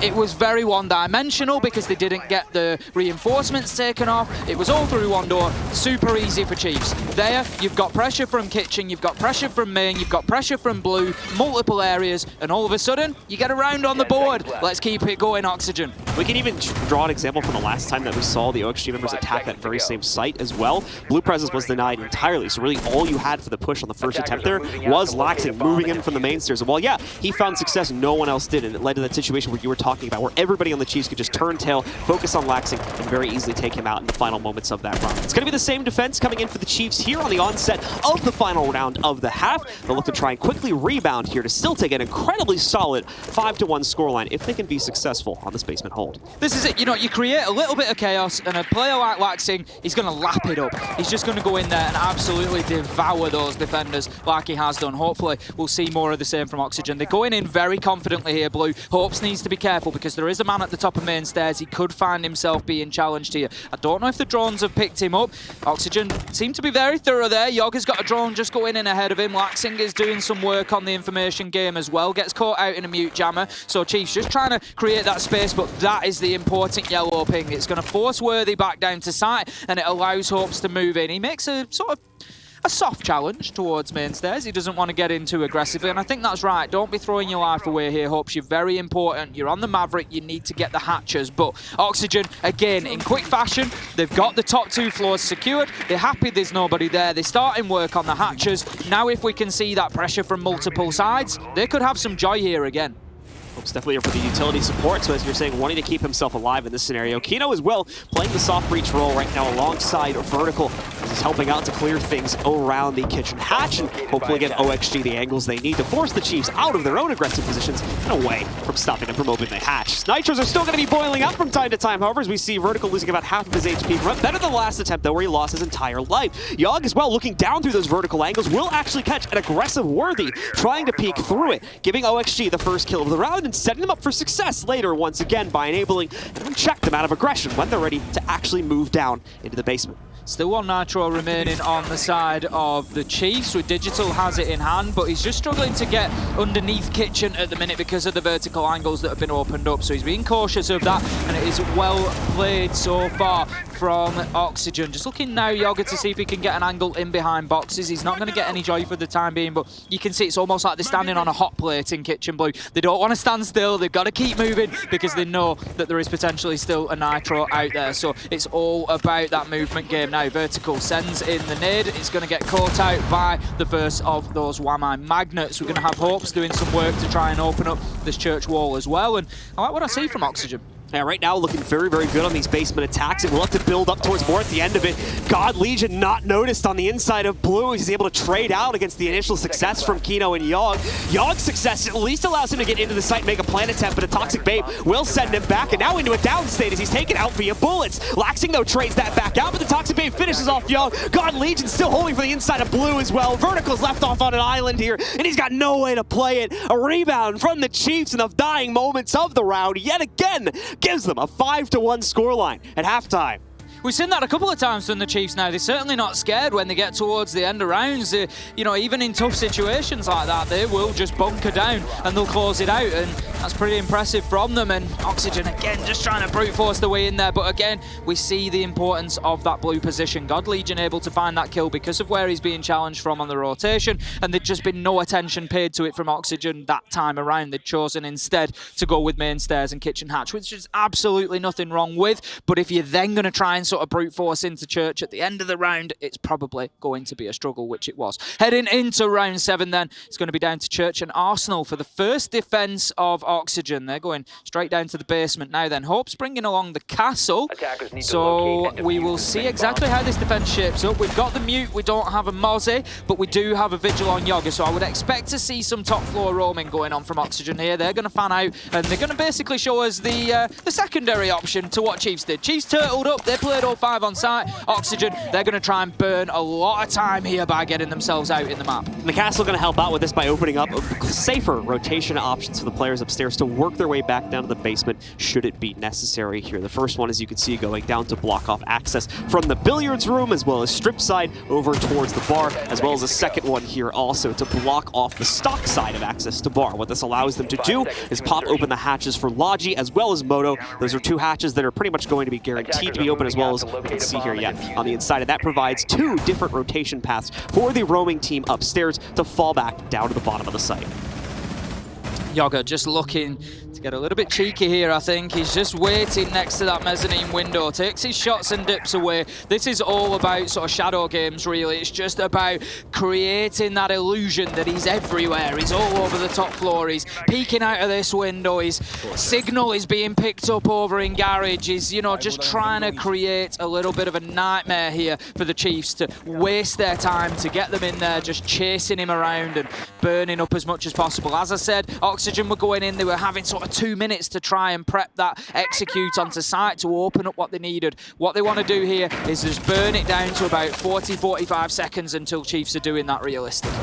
It was very one-dimensional because they didn't get the reinforcements taken off. It was all through one door. Super easy for Chiefs. There, you've got pressure from kitchen, you've got pressure from main, you've got pressure from blue, multiple areas, and all of a sudden, you get a round on the board. Let's keep it going, Oxygen. We can even draw an example from the last time that we saw the OXG members attack that very same site as well. Blue presence was denied entirely, so really all you had for the push on the first attempt there was Laxing, moving in from the main stairs. And while, yeah, he found success, no one else did, and it led to that situation where you were talking about, where everybody on the Chiefs could just turn tail, focus on Laxing, and very easily take him out in the final moments of that run. It's going to be the same defense coming in for the Chiefs here on the onset of the final round of the half. They'll look to try and quickly rebound here to still take an incredibly solid 5-1 scoreline if they can be successful on this basement hold. This is it, you know, you create a little bit of chaos, and a player like Laxing, he's going to lap it up. He's just going to go in there and absolutely devour those defenders like he has done. Hopefully, we'll see more of the same from Oxygen. They're going in very confidently here, Blue. Hopes needs to be careful because there is a man at the top of main stairs. He could find himself being challenged here. I don't know if the drones have picked him up. Oxygen seem to be very thorough there. Yogga's got a drone just going in ahead of him. Laxing is doing some work on the information game as well. Gets caught out in a mute jammer. So Chiefs just trying to create that space, but that is the important yellow ping. It's going to force Worthy back down to site, and it allows Hopes to move in. He makes a sort of a soft challenge towards main stairs. He doesn't want to get in too aggressively, and I think that's right. Don't be throwing your life away here, Hopes. You're very important. You're on the Maverick. You need to get the hatches. But Oxygen, again, in quick fashion, they've got the top 2 floors secured. They're happy there's nobody there. They're starting work on the hatches. Now if we can see that pressure from multiple sides, they could have some joy here again. Hopes definitely for the utility support, so as you're saying, wanting to keep himself alive in this scenario. Kino as well, playing the soft breach role right now alongside Vertical, as he's helping out to clear things around the kitchen hatch and hopefully get OXG the angles they need to force the Chiefs out of their own aggressive positions and away from stopping them from opening the hatch. Nitros are still going to be boiling up from time to time, however, as we see Vertical losing about half of his HP from it. Better than the last attempt, though, where he lost his entire life. Yogg as well, looking down through those vertical angles, will actually catch an aggressive Worthy, trying to peek through it, giving OXG the first kill of the round and setting them up for success later once again by enabling and check them out of aggression when they're ready to actually move down into the basement. Still one Nitro remaining on the side of the Chiefs, with Digital has it in hand, but he's just struggling to get underneath Kitchen at the minute because of the vertical angles that have been opened up, so he's being cautious of that, and it is well played so far from Oxygen. Just looking now, Yogga, to see if he can get an angle in behind boxes. He's not going to get any joy for the time being, but you can see it's almost like they're standing on a hot plate in Kitchen Blue. They don't want to stand still, they've got to keep moving because they know that there is potentially still a Nitro out there, so it's all about that movement game. Now Vertical sends in the nade. It's going to get caught out by the first of those Wamai magnets. We're going to have Hopes doing some work to try and open up this church wall as well, and I like what I see from Oxygen. Yeah, right now looking very, very good on these basement attacks, and we'll have to build up towards more at the end of it. God Legion not noticed on the inside of Blue. He's able to trade out against the initial success from Kino and Yogg. Yogg's success at least allows him to get into the site and make a plant attempt, but a Toxic Babe will send him back, and now into a down state as he's taken out via bullets. Laxing, though, trades that back out, but the Toxic Babe finishes off Yogg. God Legion still holding for the inside of Blue as well. Vertical's left off on an island here, and he's got no way to play it. A rebound from the Chiefs in the dying moments of the round yet again gives them a 5-1 scoreline at halftime. We've seen that a couple of times from the Chiefs now. They're certainly not scared when they get towards the end of rounds. You know, even in tough situations like that, they will just bunker down and they'll close it out, and that's pretty impressive from them. And Oxygen, again, just trying to brute force the way in there. But again, we see the importance of that blue position. God Legion able to find that kill because of where he's being challenged from on the rotation, and there'd just been no attention paid to it from Oxygen that time around. They'd chosen instead to go with main stairs and kitchen hatch, which is absolutely nothing wrong with. But if you're then going to try and sort of brute force into Church at the end of the round, it's probably going to be a struggle, which it was. Heading into round 7 then, it's going to be down to Church and Arsenal for the first defence of Oxygen. They're going straight down to the basement now then. Hope's bringing along the castle, so we will see exactly how this defence shapes up. We've got the Mute, we don't have a Mozzie, but we do have a Vigil on Yoga, so I would expect to see some top floor roaming going on from Oxygen here. They're going to fan out, and they're going to basically show us the secondary option to what Chiefs did. Chiefs turtled up, they played all 5 on site. Oxygen, they're going to try and burn a lot of time here by getting themselves out in the map. And the castle going to help out with this by opening up safer rotation options for the players upstairs to work their way back down to the basement should it be necessary here. The first one, as you can see, going down to block off access from the billiards room as well as strip side over towards the bar, as well as a second one here also to block off the stock side of access to bar. What this allows them to do is pop open the hatches for Logi as well as Moto. Those are 2 hatches that are pretty much going to be guaranteed to be open, as well as you can see here on the inside. And that provides 2 different rotation paths for the roaming team upstairs to fall back down to the bottom of the site. Yoga just looking to get a little bit cheeky here, I think. He's just waiting next to that mezzanine window, takes his shots and dips away. This is all about sort of shadow games, really. It's just about creating that illusion that he's everywhere. He's all over the top floor. He's peeking out of this window. His signal is being picked up over in garage. He's, you know, just trying to create a little bit of a nightmare here for the Chiefs to waste their time, to get them in there, just chasing him around and burning up as much as possible. As I said, Oxygen were going in. They were having sort of 2 minutes to try and prep that execute onto site to open up what they needed. What they want to do here is just burn it down to about 40-45 seconds until Chiefs are doing that realistically.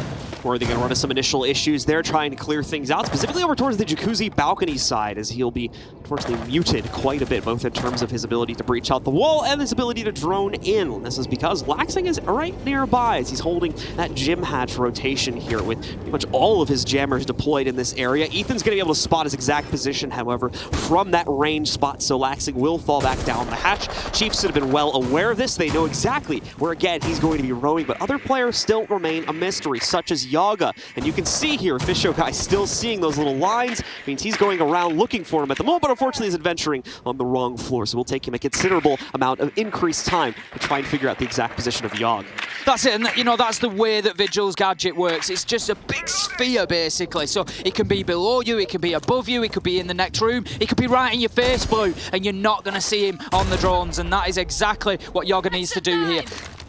Worthy going to run into some initial issues there, trying to clear things out, specifically over towards the jacuzzi balcony side, as he'll be unfortunately muted quite a bit, both in terms of his ability to breach out the wall and his ability to drone in. This is because Laxing is right nearby as he's holding that gym hatch rotation here with pretty much all of his jammers deployed in this area. Ethan's going to be able to spot his exact position, however, from that range spot, so Laxing will fall back down the hatch. Chiefs have been well aware of this. They know exactly where, again, he's going to be roaming, but other players still remain a mystery, such as Yaga. And you can see here, Fisho Guy still seeing those little lines. Means he's going around looking for him at the moment, but unfortunately is adventuring on the wrong floor, so we'll take him a considerable amount of increased time to try and figure out the exact position of Yogg. That's it, and you know, that's the way that Vigil's gadget works. It's just a big sphere, basically. So it can be below you, it can be above you, it could be in the next room, it could be right in your face, Blue, and you're not going to see him on the drones, and that is exactly what Yoga needs to do here.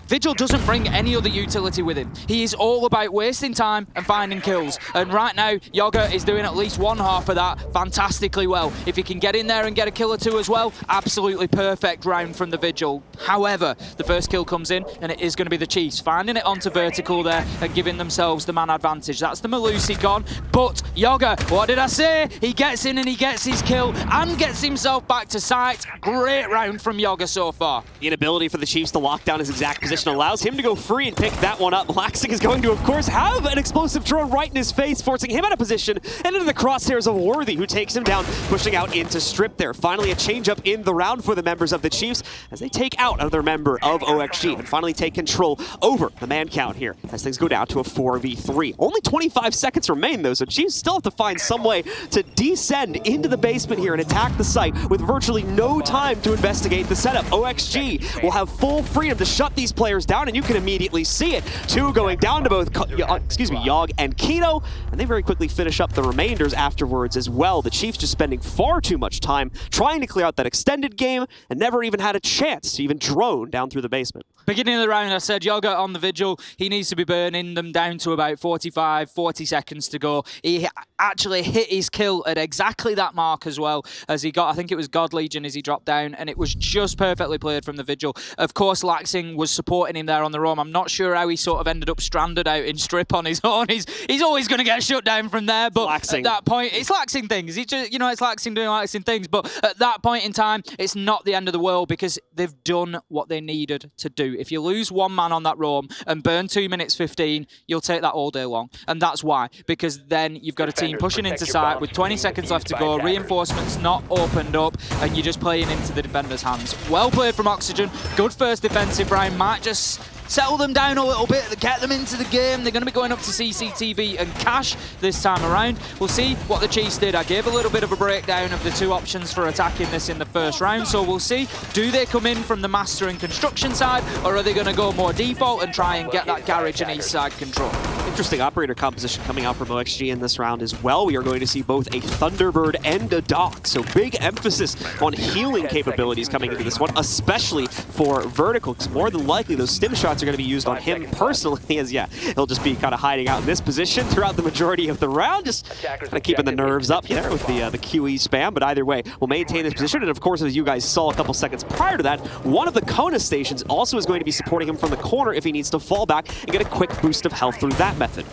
Vigil doesn't bring any other utility with him. He is all about wasting time and finding kills. And right now, Yoga is doing at least one half of that fantastically well. If he can get in there and get a kill or 2 as well, absolutely perfect round from the Vigil. However, the first kill comes in, and it is going to be the Chiefs finding it onto vertical there and giving themselves the man advantage. That's the Malusi gone. But Yoga, what did I say? He gets in and he gets his kill and gets himself back to site. Great round from Yoga so far. The inability for the Chiefs to lock down his exact position allows him to go free and pick that one up. Laxing is going to, of course, have an explosive drone right in his face, forcing him out of position and into the crosshairs of Worthy, who takes him down, pushing out into strip there. Finally, a change-up in the round for the members of the Chiefs as they take out another member of OXG and finally take control over the man count here as things go down to a 4v3. Only 25 seconds remain, though, so Chiefs still have to find some way to descend into the basement here and attack the site with virtually no time to investigate the setup. OXG will have full freedom to shut these players down, and you can immediately see it. 2 going down to both Yogg and Kino, and they very quickly finish up the remainders afterwards as well. The Chiefs just spending far too much time trying to clear out that extended game and never even had a chance to even drone down through the basement. Beginning of the round, I said Yoga on the Vigil, he needs to be burning them down to about 45, 40 seconds to go. He actually hit his kill at exactly that mark as well as he got, I think it was God Legion as he dropped down, and it was just perfectly played from the Vigil. Of course, Laxing was supporting him there on the roam. I'm not sure how he sort of ended up stranded out in Strip on his own. He's always going to get shut down from there, but Laxing. At that point, it's Laxing things. He just, it's Laxing doing Laxing things, but at that point in time, it's not the end of the world because they've done what they needed to do. If you lose one man on that roam and burn 2 minutes 15, you'll take that all day long. And that's why, because then you've got a team pushing into site with 20 seconds left to go, reinforcements not opened up, and you're just playing into the defender's hands. Well played from Oxygen. Good first defensive round. Might just settle them down a little bit, get them into the game. They're going to be going up to CCTV and Cash this time around. We'll see what the Chiefs did. I gave a little bit of a breakdown of the two options for attacking this in the first round, so we'll see. Do they come in from the Master and Construction side, or are they going to go more default and try and get that Garage and East side control? Interesting operator composition coming out from OXG in this round as well. We are going to see both a Thunderbird and a Doc, so big emphasis on healing capabilities coming into this one, especially for Vertical, because more than likely those stim shots are going to be used on him personally, as he'll just be kind of hiding out in this position throughout the majority of the round, just kind of keeping the nerves up here with the QE spam. But either way, we'll maintain this position, and of course, as you guys saw a couple seconds prior to that, one of the Kona stations also is going to be supporting him from the corner if he needs to fall back and get a quick boost of health through that method.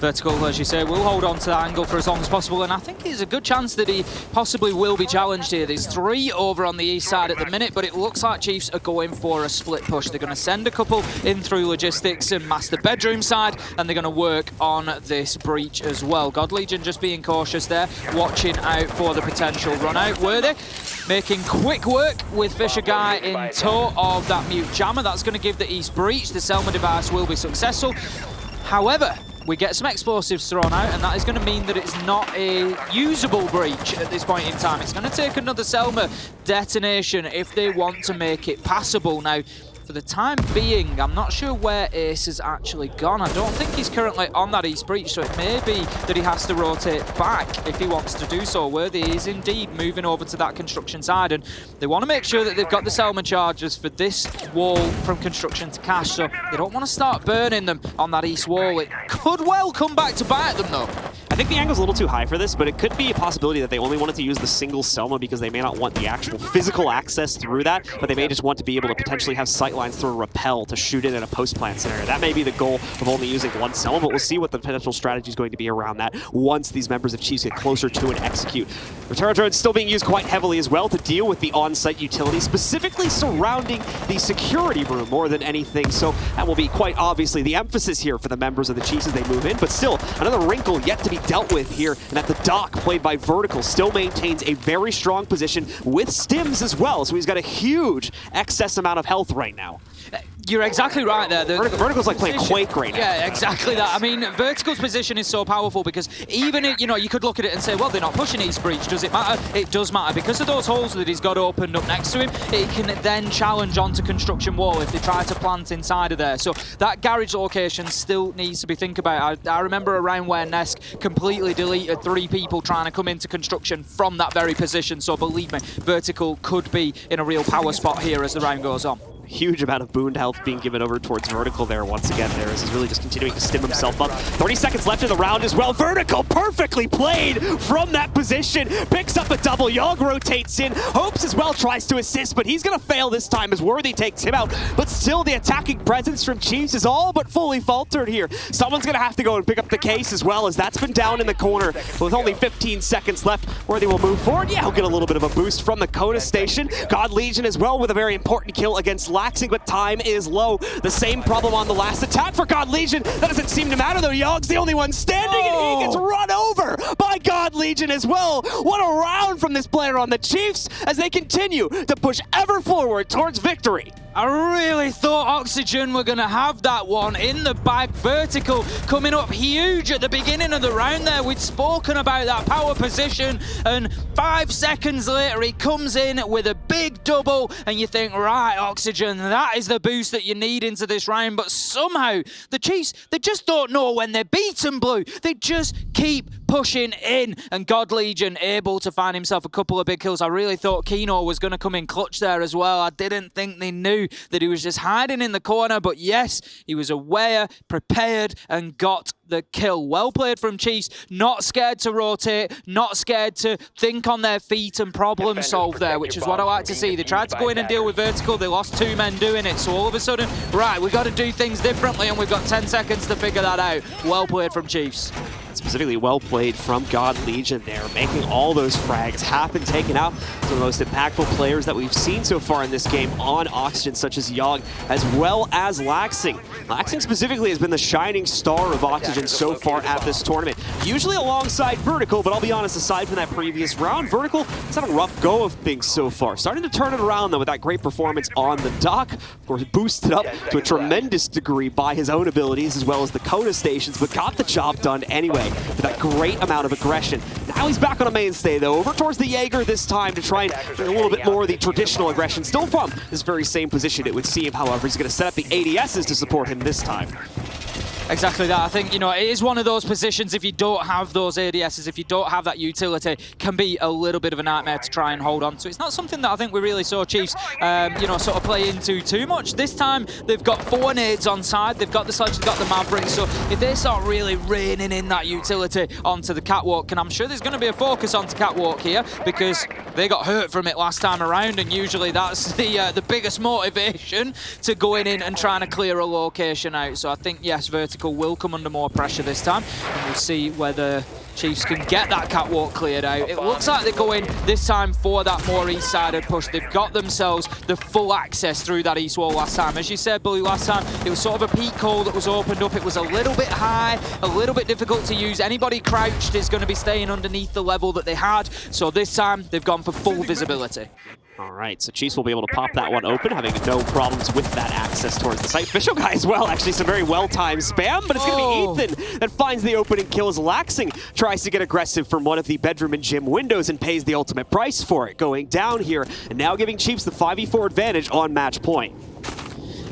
Vertical, as you say, will hold on to that angle for as long as possible, and I think there's a good chance that he possibly will be challenged here. There's 3 over on the east side at the minute, but it looks like Chiefs are going for a split push. They're going to send a couple in through logistics and master bedroom side, and they're going to work on this breach as well. God Legion just being cautious there, watching out for the potential run out. Worthy making quick work with Fisher Guy in tow of that mute jammer. That's going to give the east breach. The Selma device will be successful. However, we get some explosives thrown out, and that is going to mean that it's not a usable breach at this point in time. It's going to take another Selma detonation if they want to make it passable. Now, for the time being, I'm not sure where Ace has actually gone. I don't think he's currently on that east breach, so it may be that he has to rotate back if he wants to do so. Worthy is indeed moving over to that construction side, and they want to make sure that they've got the Selma charges for this wall from construction to Cash, so they don't want to start burning them on that east wall. It could well come back to bite them, though. I think the angle's a little too high for this, but it could be a possibility that they only wanted to use the single Selma because they may not want the actual physical access through that, but they may just want to be able to potentially have sightlines through a rappel to shoot in a post-plant scenario. That may be the goal of only using one Selma, but we'll see what the potential strategy is going to be around that once these members of Chiefs get closer to and execute. Return drones still being used quite heavily as well to deal with the on-site utility, specifically surrounding the security room more than anything, so that will be quite obviously the emphasis here for the members of the Chiefs as they move in, but still, another wrinkle yet to be dealt with here, and that the Doc, played by Vertical, still maintains a very strong position with stims as well, so he's got a huge excess amount of health right now. You're exactly right there. Vertical's like playing Quake right now. Yeah, exactly that. I mean, Vertical's position is so powerful because even, you could look at it and say, well, they're not pushing East Breach. Does it matter? It does matter. Because of those holes that he's got opened up next to him, it can then challenge onto construction wall if they try to plant inside of there. So that garage location still needs to be think about. I remember a round where Nesk completely deleted 3 people trying to come into construction from that very position. So believe me, Vertical could be in a real power spot here as the round goes on. Huge amount of boon health being given over towards Vertical there once again there as he's really just continuing to stim himself up. 30 seconds left in the round as well. Vertical perfectly played from that position. Picks up a double. Yogg rotates in. Hopes as well tries to assist, but he's going to fail this time as Worthy takes him out. But still the attacking presence from Chiefs is all but fully faltered here. Someone's going to have to go and pick up the case as well, as that's been down in the corner. With only 15 seconds left, Worthy will move forward. Yeah, he'll get a little bit of a boost from the Kona station. God Legion as well with a very important kill against Laxing, but time is low. The same problem on the last attack for God Legion. That doesn't seem to matter though. Yogg's the only one standing and he gets run over by God Legion as well. What a round from this player on the Chiefs as they continue to push ever forward towards victory. I really thought Oxygen were going to have that one in the bag. Vertical coming up huge at the beginning of the round there. We'd spoken about that power position, and 5 seconds later he comes in with a big double, and you think, right, Oxygen, that is the boost that you need into this round. But somehow the Chiefs, they just don't know when they're beaten, Blue. They just keep pushing in, and God Legion able to find himself a couple of big kills. I really thought Kino was going to come in clutch there as well. I didn't think they knew that he was just hiding in the corner, but yes, he was aware, prepared, and got the kill. Well played from Chiefs, not scared to rotate, not scared to think on their feet and problem solve there, which is what I like to see. They tried to go in and deal with vertical, they lost 2 men doing it, so all of a sudden, right, we've got to do things differently, and we've got 10 seconds to figure that out. Well played from Chiefs. Specifically well played from God Legion there, making all those frags happen, taking out some of the most impactful players that we've seen so far in this game on Oxygen, such as Yogg, as well as Laxing. Laxing specifically has been the shining star of Oxygen so far at this tournament, usually alongside Vertical, but I'll be honest, aside from that previous round, Vertical has had a rough go of things so far. Starting to turn it around, though, with that great performance on the dock. Of course, boosted up to a tremendous degree by his own abilities, as well as the Coda stations, but got the job done anyway with that great amount of aggression. Now he's back on a mainstay, though, over towards the Jaeger this time to try and bring a little bit more of the traditional aggression, still from this very same position, it would seem. However, he's going to set up the ADSs to support him this time. Exactly that. I think, it is one of those positions, if you don't have those ADSs, if you don't have that utility, can be a little bit of a nightmare to try and hold on to. It's not something that I think we really saw Chiefs, sort of play into too much. This time, they've got 4 nades on side, they've got the Sledge, they've got the Maverick, so if they start really reining in that utility onto the Catwalk, and I'm sure there's going to be a focus onto Catwalk here, because they got hurt from it last time around, and usually that's the biggest motivation to going in and trying to clear a location out. So I think, yes, Vertical will come under more pressure this time, and we'll see whether Chiefs can get that Catwalk cleared out. It looks like they're going this time for that more east-sided push. They've got themselves the full access through that east wall last time. As you said, Blue, last time it was sort of a peak hole that was opened up. It was a little bit high, a little bit difficult to use. Anybody crouched is going to be staying underneath the level that they had. So this time they've gone for full visibility. All right, so Chiefs will be able to pop that one open, having no problems with that access towards the site. Official guy as well, actually some very well-timed spam, but it's going to be Ethan that finds the opening kills. Laxing tries to get aggressive from one of the bedroom and gym windows and pays the ultimate price for it, going down here, and now giving Chiefs the 5v4 advantage on match point.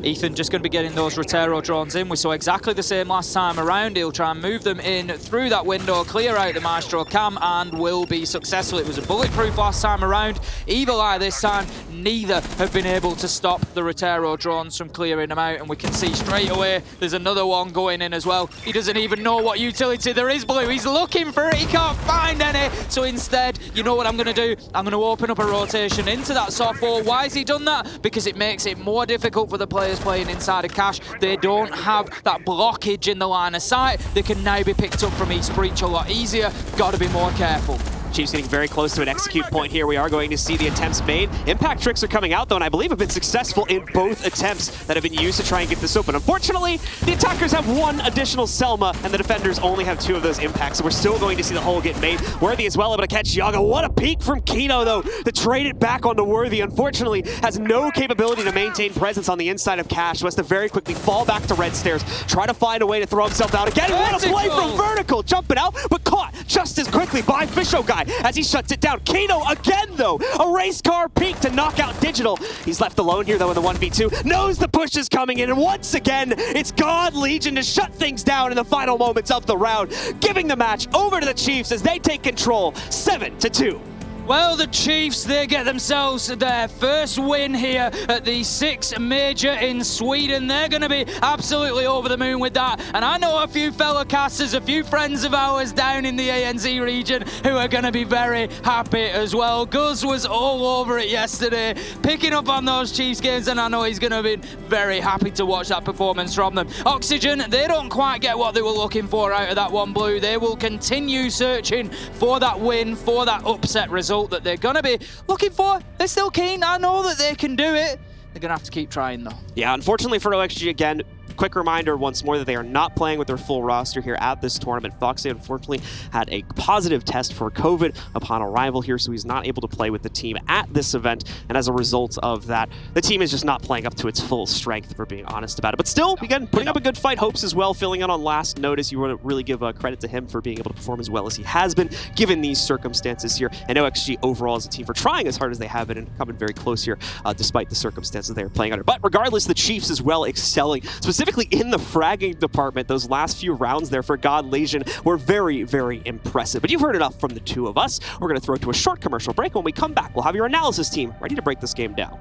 Ethan just going to be getting those Rotero drones in. We saw exactly the same last time around. He'll try and move them in through that window, clear out the Maestro cam, and will be successful. It was a bulletproof last time around. Evil Eye this time, neither have been able to stop the Rotero drones from clearing them out, and we can see straight away there's another one going in as well. He doesn't even know what utility there is, Blue. He's looking for it, he can't find any. So instead, you know what I'm going to do? I'm going to open up a rotation into that soft wall. Why has he done that? Because it makes it more difficult for the players playing inside of Cash. They don't have that blockage in the line of sight. They can now be picked up from East Breach a lot easier. Got to be more careful. Chiefs getting very close to an execute point here. We are going to see the attempts made. Impact tricks are coming out, though, and I believe have been successful in both attempts that have been used to try and get this open. Unfortunately, the attackers have 1 additional Selma, and the defenders only have 2 of those impacts, so we're still going to see the hole get made. Worthy as well able to catch Yaga. What a peek from Kino, though, to trade it back onto Worthy. Unfortunately, has no capability to maintain presence on the inside of Cash, so has to very quickly fall back to red stairs, try to find a way to throw himself out again. What a play from Vertical, jumping out, but caught just as quickly by Fisho Guy as he shuts it down. Kino again, though, a race car peak to knock out Digital. He's left alone here, though, in the 1v2. Knows the push is coming in, and once again, it's God Legion to shut things down in the final moments of the round, giving the match over to the Chiefs as they take control, 7-2. Well, the Chiefs, they get themselves their first win here at the 6th Major in Sweden. They're going to be absolutely over the moon with that. And I know a few fellow casters, a few friends of ours down in the ANZ region who are going to be very happy as well. Guz was all over it yesterday, picking up on those Chiefs games, and I know he's going to be very happy to watch that performance from them. Oxygen, they don't quite get what they were looking for out of that one, Blue. They will continue searching for that win, for that upset result that they're going to be looking for. They're still keen. I know that they can do it. They're going to have to keep trying, though. Yeah, unfortunately for OXG, again, quick reminder once more that they are not playing with their full roster here at this tournament. Foxy unfortunately had a positive test for COVID upon arrival here, so he's not able to play with the team at this event, and as a result of that, the team is just not playing up to its full strength, if we're being honest about it. But still, again, putting up a good fight. Hopes as well, filling in on last notice. You want to really give credit to him for being able to perform as well as he has been, given these circumstances here, and OXG overall as a team for trying as hard as they have been and coming very close here, despite the circumstances they are playing under. But regardless, the Chiefs as well excelling, specifically specifically in the fragging department. Those last few rounds there for God Legion were very, very impressive. But you've heard enough from the two of us. We're going to throw it to a short commercial break. When we come back, we'll have your analysis team ready to break this game down.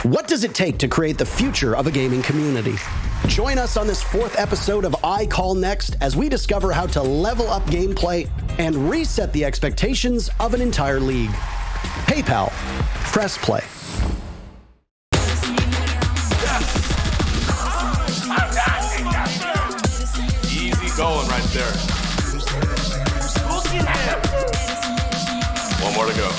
What does it take to create the future of a gaming community? Join us on this 4th episode of I Call Next as we discover how to level up gameplay and reset the expectations of an entire league. PayPal, press play. Easy going right there. One more to go.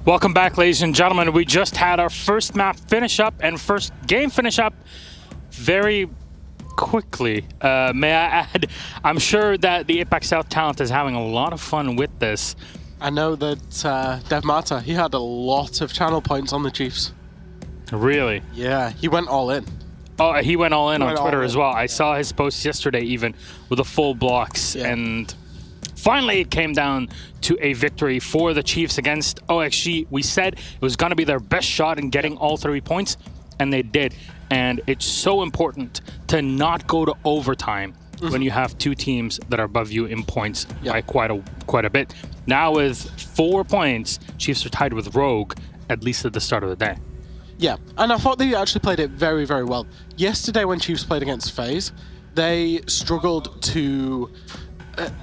Welcome back, ladies and gentlemen. We just had our first map finish up and first game finish up very quickly. May I add, I'm sure that the Apex South talent is having a lot of fun with this. I know that Dev Mata, he had a lot of channel points on the Chiefs. Really? Yeah, he went all in. Oh, he went all in on Twitter as well. I Yeah. saw his post yesterday even with the full blocks. Yeah. And finally it came down to a victory for the Chiefs against OXG. We said it was going to be their best shot in getting all 3 points, and they did. And it's so important to not go to overtime when you have two teams that are above you in points by quite a bit. Now with 4 points, Chiefs are tied with Rogue, at least at the start of the day. Yeah, and I thought they actually played it very, very well. Yesterday when Chiefs played against FaZe, they struggled to...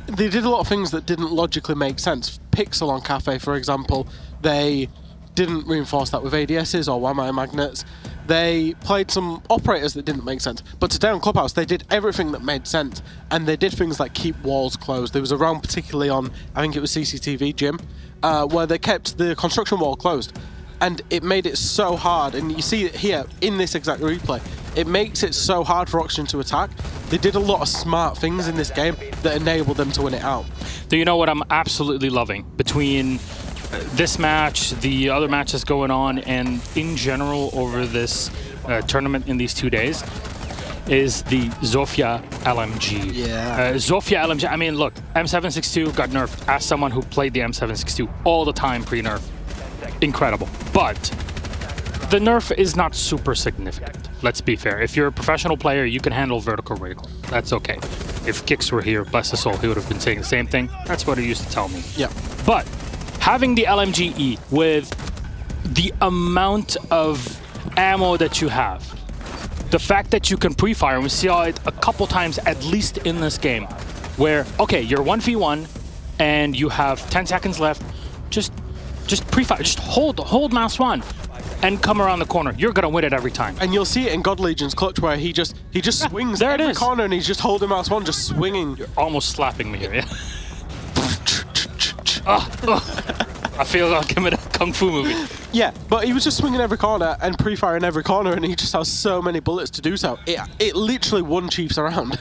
they did a lot of things that didn't logically make sense. Pixel on Cafe, for example, they didn't reinforce that with ADSs or Wamai magnets. They played some operators that didn't make sense. But today on Clubhouse, they did everything that made sense. And they did things like keep walls closed. There was a round particularly on, I think it was CCTV, Jim, where they kept the construction wall closed. And it made it so hard, and you see it here in this exact replay, it makes it so hard for Oxygen to attack. They did a lot of smart things in this game that enabled them to win it out. Do you know what I'm absolutely loving between this match, the other matches going on, and in general over this tournament in these 2 days? Is the Zofia LMG. Yeah. Zofia LMG, I mean, look, M762 got nerfed. As someone who played the M762 all the time pre-nerf, incredible. But the nerf is not super significant. Let's be fair. If you're a professional player, you can handle vertical recoil. That's okay. If Kix were here, bless his soul, he would have been saying the same thing. That's what he used to tell me. Yeah. But having the LMGE with the amount of ammo that you have, the fact that you can pre-fire, and we saw it a couple times at least in this game, where, okay, you're 1v1 and you have 10 seconds left, just pre-fire, just hold mouse 1 and come around the corner. You're gonna win it every time. And you'll see it in God Legion's clutch where he just swings there it every is. corner and he's just holding mouse 1, just swinging. You're almost slapping me here, yeah. I feel like I'm in a kung fu movie. Yeah, but he was just swinging every corner and pre-firing every corner, and he just has so many bullets to do so. It literally won Chiefs around.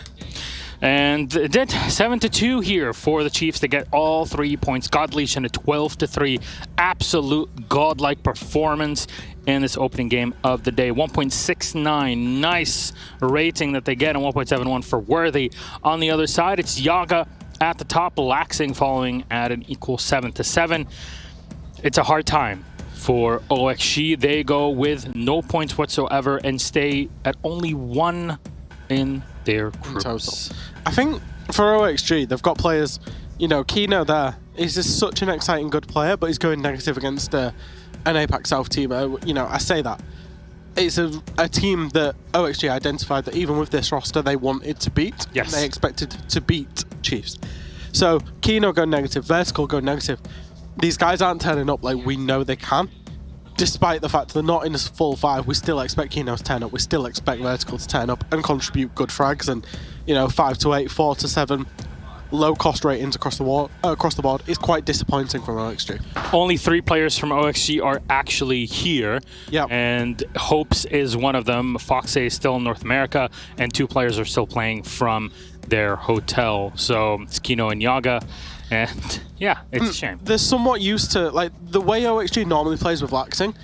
And it did 7-2 here for the Chiefs to get all 3 points. Godleash in a 12-3 absolute godlike performance in this opening game of the day. 1.69, nice rating that they get, and 1.71 for Worthy. On the other side, it's Yaga at the top, Laxing following at an equal 7-7. It's a hard time for OXG. They go with no points whatsoever and stay at only 1 in their groups. I think for OXG, they've got players, Kino there. He's just such an exciting, good player, but he's going negative against an APAC South team. I say that. It's a team that OXG identified that even with this roster, they wanted to beat. Yes. And they expected to beat Chiefs. So Kino go negative, Vertical go negative. These guys aren't turning up like we know they can. Despite the fact they're not in this full 5, we still expect Kino to turn up. We still expect Vertical to turn up and contribute good frags and, 5-8, 4-7, low cost ratings across the board. Is quite disappointing from OXG. Only 3 players from OXG are actually here. Yep. And Hopes is one of them. Foxay is still in North America, and 2 players are still playing from their hotel. So it's Kino and Yaga. And yeah, it's a shame. They're somewhat used to, the way OXG normally plays with Laxing,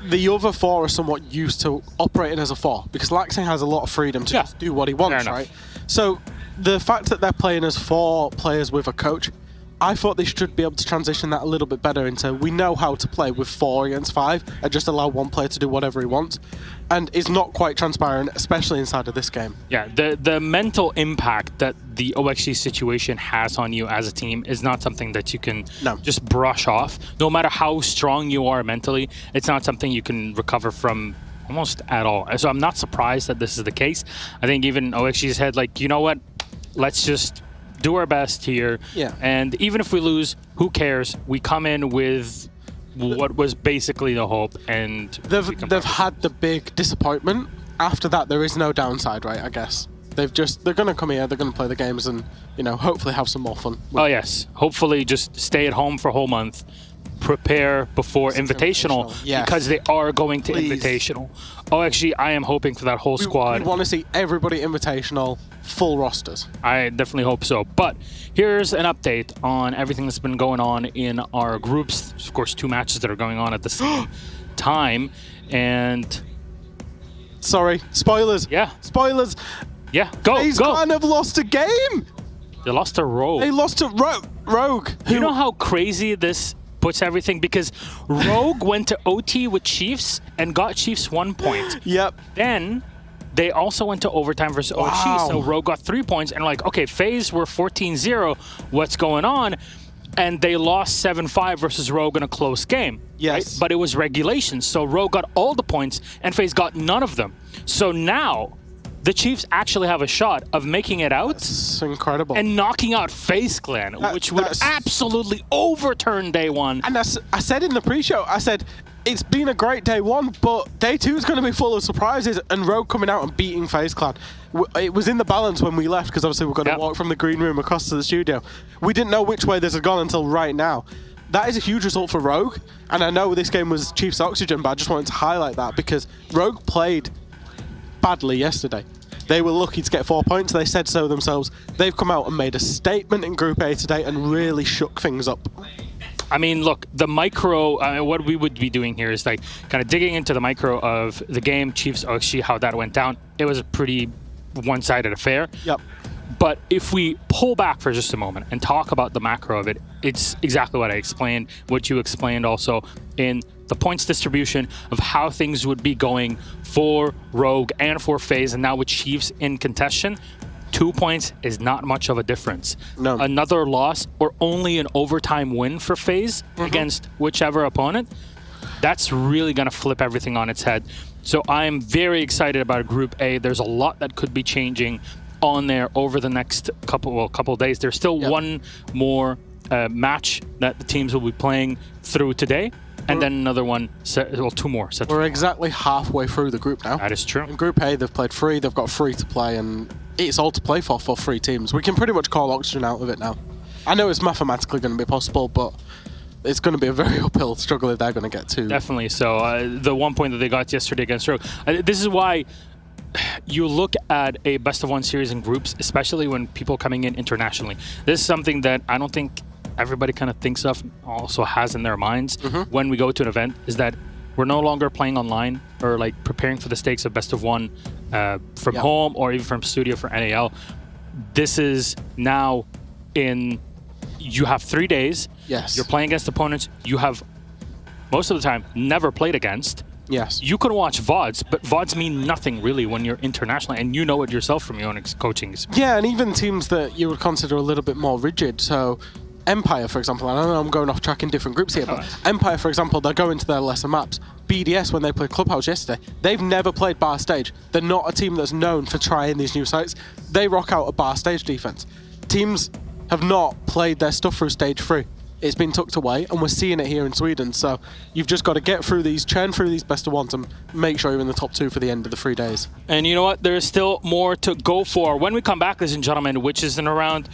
the other 4 are somewhat used to operating as a 4, because Laxing has a lot of freedom to just do what he wants, right? So the fact that they're playing as 4 players with a coach, I thought they should be able to transition that a little bit better into, we know how to play with 4 against 5 and just allow one player to do whatever he wants. And it's not quite transparent, especially inside of this game. Yeah, the mental impact that the OXG situation has on you as a team is not something that you can just brush off. No matter how strong you are mentally, it's not something you can recover from almost at all. So I'm not surprised that this is the case. I think even OXG's head, you know what? Let's just do our best here. Yeah. And even if we lose, who cares? We come in with what was basically the hope, and they've had the big disappointment. After that, there is no downside, right? I guess they're going to come here, they're going to play the games, and hopefully have some more fun. Oh yes, hopefully just stay at home for a whole month, prepare before Invitational, yes. Because they are going to Invitational. OXG, I am hoping for that whole squad. We want to see everybody Invitational, full rosters. I definitely hope so. But here's an update on everything that's been going on in our groups. Of course, 2 matches that are going on at the same time. And sorry, spoilers. Yeah. Spoilers. Yeah, go. FaZe Clan have lost a game. They lost to Rogue. They lost to Rogue. You know how crazy this puts everything? Because Rogue went to OT with Chiefs and got Chiefs 1 point. Yep. Then they also went to overtime versus OXG, so Rogue got 3 points, and okay, FaZe were 14-0, what's going on? And they lost 7-5 versus Rogue in a close game. Yes. Right? But it was regulation, so Rogue got all the points, and FaZe got none of them. So now, the Chiefs actually have a shot of making it out. That's incredible. And knocking out FaZe Clan, which would absolutely overturn day 1. And I said in the pre-show, I said, it's been a great day 1, but day 2 is going to be full of surprises, and Rogue coming out and beating FaZe Clan. It was in the balance when we left, because obviously we're going to walk from the green room across to the studio. We didn't know which way this had gone until right now. That is a huge result for Rogue, and I know this game was Chiefs Oxygen, but I just wanted to highlight that, because Rogue played badly yesterday. They were lucky to get 4 points. They said so themselves. They've come out and made a statement in Group A today and really shook things up. I mean, look, the micro, what we would be doing here is kind of digging into the micro of the game, Chiefs OXG, how that went down. It was a pretty one-sided affair. Yep. But if we pull back for just a moment and talk about the macro of it, it's exactly what I explained, what you explained also in the points distribution of how things would be going for Rogue and for FaZe, and now with Chiefs in contention. 2 points is not much of a difference. No. Another loss or only an overtime win for FaZe against whichever opponent, that's really going to flip everything on its head. So I'm very excited about Group A. There's a lot that could be changing on there over the next couple of days. There's still one more match that the teams will be playing through today, and then another one, 2 more. We're exactly halfway through the group now. That is true. In Group A, they've played 3. They've got 3 to play, and it's all to play for 3 teams. We can pretty much call Oxygen out of it now. I know it's mathematically going to be possible, but it's going to be a very uphill struggle if they're going to get to. Definitely. So the 1 point that they got yesterday against Rogue, this is why you look at a best-of-1 series in groups, especially when people coming in internationally. This is something that I don't think everybody kind of thinks of, also has in their minds when we go to an event, is that we're no longer playing online or like preparing for the stakes of best-of-1 from home or even from studio for NAL. This is now you have 3 days. Yes. You're playing against opponents you have most of the time never played against. Yes. You can watch VODs, but VODs mean nothing really when you're international, and you know it yourself from your own coaching experience. Yeah, and even teams that you would consider a little bit more rigid. So Empire, for example, I know I'm going off track in different groups here, but Empire, for example, they're going to their lesser maps. BDS, when they played Clubhouse yesterday, they've never played bar stage. They're not a team that's known for trying these new sites. They rock out a bar stage defense. Teams have not played their stuff through stage 3. It's been tucked away, and we're seeing it here in Sweden. So you've just got to get through these, churn through these best of ones, and make sure you're in the top 2 for the end of the 3 days. And you know what? There's still more to go for. When we come back, ladies and gentlemen, which is in around,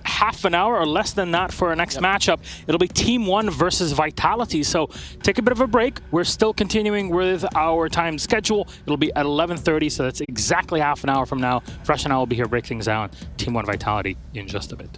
half an hour or less than that for our next matchup, it'll be Team 1 versus Vitality. So take a bit of a break. We're still continuing with our time schedule. It'll be at 11:30, so that's exactly half an hour from now. Fresh and I will be here break things down. Team 1 Vitality in just a bit.